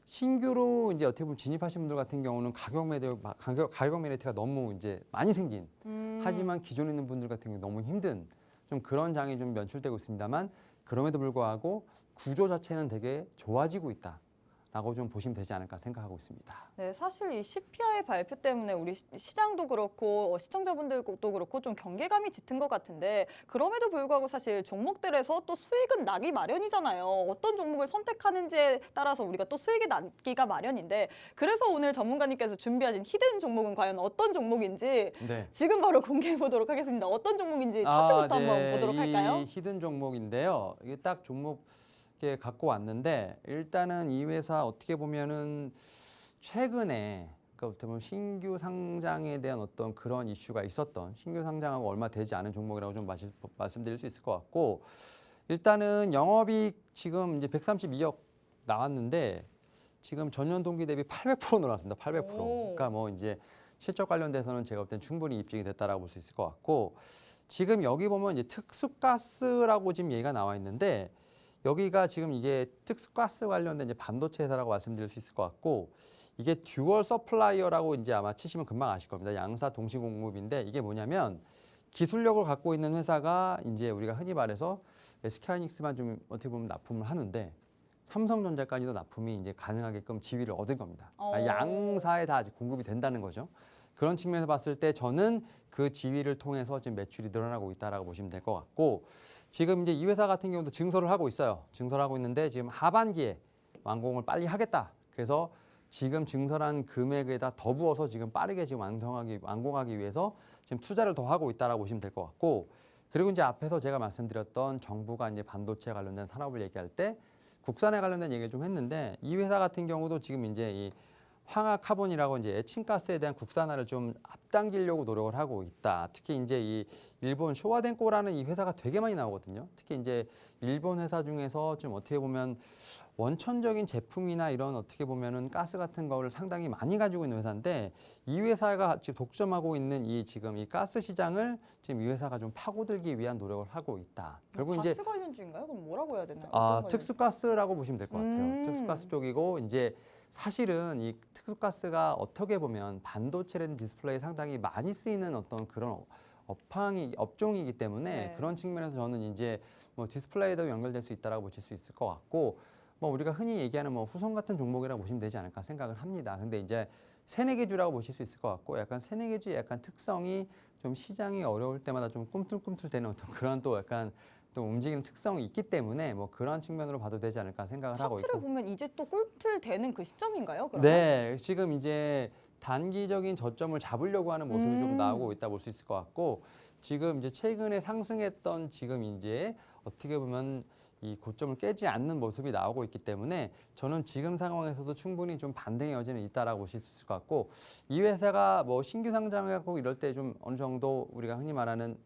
신규로 이제 어떻게 보면 진입하신 분들 같은 경우는 가격 메리트가 너무 이제 많이 생긴. 하지만 기존에 있는 분들 같은 경우 너무 힘든 좀 그런 장이 좀 연출되고 있습니다만 그럼에도 불구하고 구조 자체는 되게 좋아지고 있다라고 좀 보시면 되지 않을까 생각하고 있습니다. 네, 사실 이 CPI 발표 때문에 우리 시장도 그렇고 시청자분들도 그렇고 좀 경계감이 짙은 것 같은데 그럼에도 불구하고 사실 종목들에서 또 수익은 나기 마련이잖아요. 어떤 종목을 선택하는지에 따라서 우리가 또 수익이 나기가 마련인데 그래서 오늘 전문가님께서 준비하신 히든 종목은 과연 어떤 종목인지 네. 지금 바로 공개해 보도록 하겠습니다. 어떤 종목인지 차트부터 한번 보도록 할까요? 이 히든 종목인데요. 이게 딱 종목에 갖고 왔는데 일단은 이 회사 어떻게 보면은 최근에 그러니까 어떻게 보면 신규 상장에 대한 어떤 그런 이슈가 있었던 신규 상장하고 얼마 되지 않은 종목이라고 좀 말씀드릴 수 있을 것 같고 일단은 영업이익 지금 이제 132억 나왔는데 지금 전년 동기 대비 800% 늘어났습니다. 800%. 그러니까 뭐 이제 실적 관련돼서는 제가 볼 땐 충분히 입증이 됐다라고 볼 수 있을 것 같고 지금 여기 보면 이제 특수가스라고 지금 얘기가 나와 있는데 여기가 지금 이게 특수가스 관련된 이제 반도체 회사라고 말씀드릴 수 있을 것 같고 이게 듀얼 서플라이어라고 이제 아마 치시면 금방 아실 겁니다. 양사 동시 공급인데 이게 뭐냐면 기술력을 갖고 있는 회사가 이제 우리가 흔히 말해서 SK하이닉스만 좀 어떻게 보면 납품을 하는데 삼성전자까지도 납품이 이제 가능하게끔 지위를 얻은 겁니다. 그러니까 양사에 다 아직 공급이 된다는 거죠. 그런 측면에서 봤을 때 저는 그 지위를 통해서 지금 매출이 늘어나고 있다라고 보시면 될 것 같고 지금 이제 이 회사 같은 경우도 증설을 하고 있어요. 증설을 하고 있는데 지금 하반기에 완공을 빨리 하겠다. 그래서 지금 증설한 금액에다 더 부어서 지금 빠르게 지금 완공하기 위해서 지금 투자를 더 하고 있다라고 보시면 될 것 같고 그리고 이제 앞에서 제가 말씀드렸던 정부가 이제 반도체 관련된 산업을 얘기할 때 국산에 관련된 얘기를 좀 했는데 이 회사 같은 경우도 지금 이제 이 황화카본이라고 이제 에칭가스에 대한 국산화를 좀 앞당기려고 노력을 하고 있다. 특히 이제 이 일본 쇼와덴코라는 이 회사가 되게 많이 나오거든요. 특히 이제 일본 회사 중에서 좀 어떻게 보면 원천적인 제품이나 이런 어떻게 보면은 가스 같은 거를 상당히 많이 가지고 있는 회사인데 이 회사가 지금 독점하고 있는 이 지금 이 가스 시장을 지금 이 회사가 좀 파고들기 위한 노력을 하고 있다. 결국 이제 가스 관련주인가요? 그럼 뭐라고 해야 되나요? 특수가스라고 보시면 될 것 같아요. 특수가스 쪽이고 이제 사실은 이 특수가스가 어떻게 보면 반도체라는 디스플레이에 상당히 많이 쓰이는 어떤 그런 업종이기 때문에 네. 그런 측면에서 저는 이제 뭐 디스플레이도 연결될 수 있다라고 보실 수 있을 것 같고 뭐 우리가 흔히 얘기하는 뭐 후손 같은 종목이라고 보시면 되지 않을까 생각을 합니다. 근데 이제 새내기주라고 보실 수 있을 것 같고 약간 새내기주의 약간 특성이 좀 시장이 어려울 때마다 좀 꿈틀꿈틀대는 어떤 그런 또 약간 또 움직이는 특성이 있기 때문에 뭐 그런 측면으로 봐도 되지 않을까 생각을 하고 차트를 있고. 보면 이제 또 꿀틀 되는 그 시점인가요? 그러면? 네, 지금 이제 단기적인 저점을 잡으려고 하는 모습이 좀 나오고 있다 볼 수 있을 것 같고 지금 이제 최근에 상승했던 지금 이제 어떻게 보면 이 고점을 깨지 않는 모습이 나오고 있기 때문에 저는 지금 상황에서도 충분히 좀 반등의 여지는 있다라고 보실 수 있을 것 같고 이 회사가 뭐 신규 상장하고 이럴 때 좀 어느 정도 우리가 흔히 말하는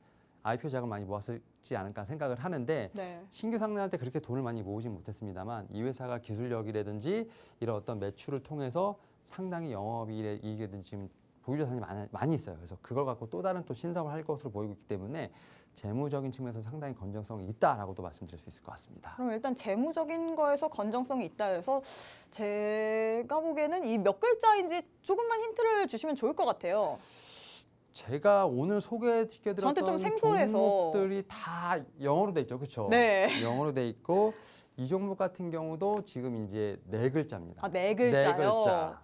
IPO 자금 많이 모았을지 않을까 생각을 하는데 네. 신규 상장할 때 그렇게 돈을 많이 모으진 못했습니다만 이 회사가 기술력이라든지 이런 어떤 매출을 통해서 상당히 영업이익이라든지 지금 보유 자산이 많이 있어요. 그래서 그걸 갖고 또 다른 또 신사업을 할 것으로 보이고 있기 때문에 재무적인 측면에서 상당히 건전성이 있다라고도 말씀드릴 수 있을 것 같습니다. 그럼 일단 재무적인 거에서 건정성이 있다 해서 제가 보기에는 이 몇 글자인지 조금만 힌트를 주시면 좋을 것 같아요. 제가 오늘 소개해드렸던 저한테 좀 생소해서. 종목들이 다 영어로 돼 있죠, 그렇죠? 네. 영어로 돼 있고 이 종목 같은 경우도 지금 이제 4글자입니다. 아, 네 글자요? 네 글자.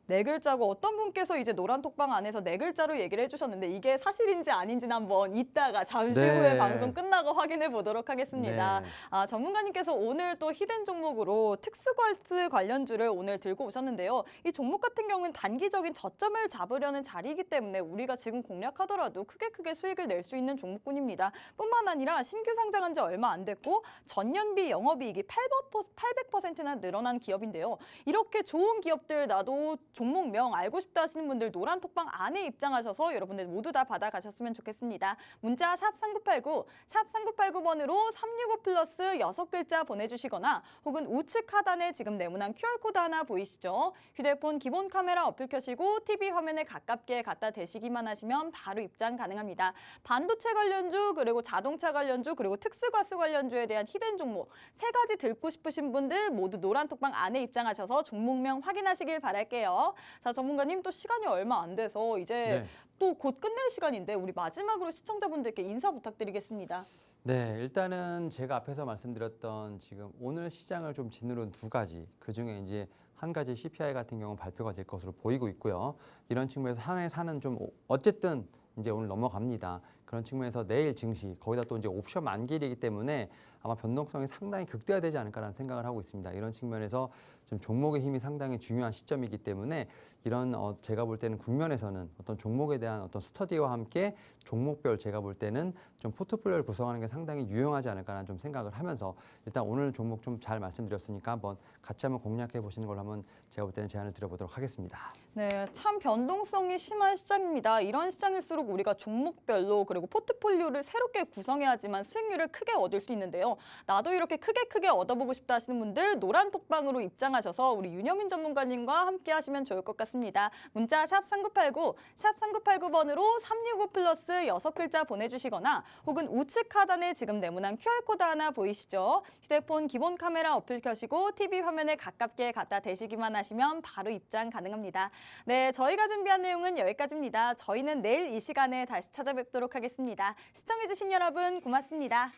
네 글자고 어떤 분께서 이제 노란 톡방 안에서 네 글자로 얘기를 해주셨는데 이게 사실인지 아닌지는 한번 이따가 잠시 네. 후에 방송 끝나고 확인해 보도록 하겠습니다. 네. 전문가님께서 오늘 또 히든 종목으로 특수가스 관련주를 오늘 들고 오셨는데요. 이 종목 같은 경우는 단기적인 저점을 잡으려는 자리이기 때문에 우리가 지금 공략하더라도 크게 수익을 낼 수 있는 종목군입니다. 뿐만 아니라 신규 상장한 지 얼마 안 됐고 전년비 영업이익이 800%나 늘어난 기업인데요. 이렇게 좋은 기업들 나도 종목명 알고 싶다 하시는 분들 노란 톡방 안에 입장하셔서 여러분들 모두 다 받아가셨으면 좋겠습니다. 문자 샵 3989, 샵 3989번으로 365 플러스 6글자 보내주시거나 혹은 우측 하단에 지금 네모난 QR코드 하나 보이시죠? 휴대폰 기본 카메라 어플 켜시고 TV 화면에 가깝게 갖다 대시기만 하시면 바로 입장 가능합니다. 반도체 관련주, 그리고 자동차 관련주, 그리고 특수가스 관련주에 대한 히든 종목 3가지 듣고 싶으신 분들 모두 노란 톡방 안에 입장하셔서 종목명 확인하시길 바랄게요. 자, 전문가님 또 시간이 얼마 안 돼서 이제 네. 또 곧 끝낼 시간인데 우리 마지막으로 시청자분들께 인사 부탁드리겠습니다. 네, 일단은 제가 앞에서 말씀드렸던 지금 오늘 시장을 좀 짓누른 2가지, 그중에 이제 한 가지 CPI 같은 경우는 발표가 될 것으로 보이고 있고요. 이런 측면에서 한 해 사는 좀 어쨌든 이제 오늘 넘어갑니다. 그런 측면에서 내일 증시, 거기다 또 이제 옵션 만기일이기 때문에 아마 변동성이 상당히 극대화되지 않을까라는 생각을 하고 있습니다. 이런 측면에서 좀 종목의 힘이 상당히 중요한 시점이기 때문에 이런 제가 볼 때는 국면에서는 어떤 종목에 대한 어떤 스터디와 함께 종목별 제가 볼 때는 좀 포트폴리오를 구성하는 게 상당히 유용하지 않을까라는 좀 생각을 하면서 일단 오늘 종목 좀 잘 말씀드렸으니까 한번 같이 한번 공략해 보시는 걸로 한번 제가 볼 때는 제안을 드려보도록 하겠습니다. 네, 참 변동성이 심한 시장입니다. 이런 시장일수록 우리가 종목별로 그리고 포트폴리오를 새롭게 구성해야지만 수익률을 크게 얻을 수 있는데요. 나도 이렇게 크게 얻어보고 싶다 하시는 분들 노란 톡방으로 입장하셔서 우리 윤여민 전문가님과 함께 하시면 좋을 것 같습니다. 문자 샵 3989, 샵 3989번으로 365 플러스 6글자 보내주시거나 혹은 우측 하단에 지금 네모난 QR코드 하나 보이시죠? 휴대폰 기본 카메라 어플 켜시고 TV 화면에 가깝게 갖다 대시기만 하시면 바로 입장 가능합니다. 네, 저희가 준비한 내용은 여기까지입니다. 저희는 내일 이 시간에 다시 찾아뵙도록 하겠습니다. 시청해주신 여러분 고맙습니다.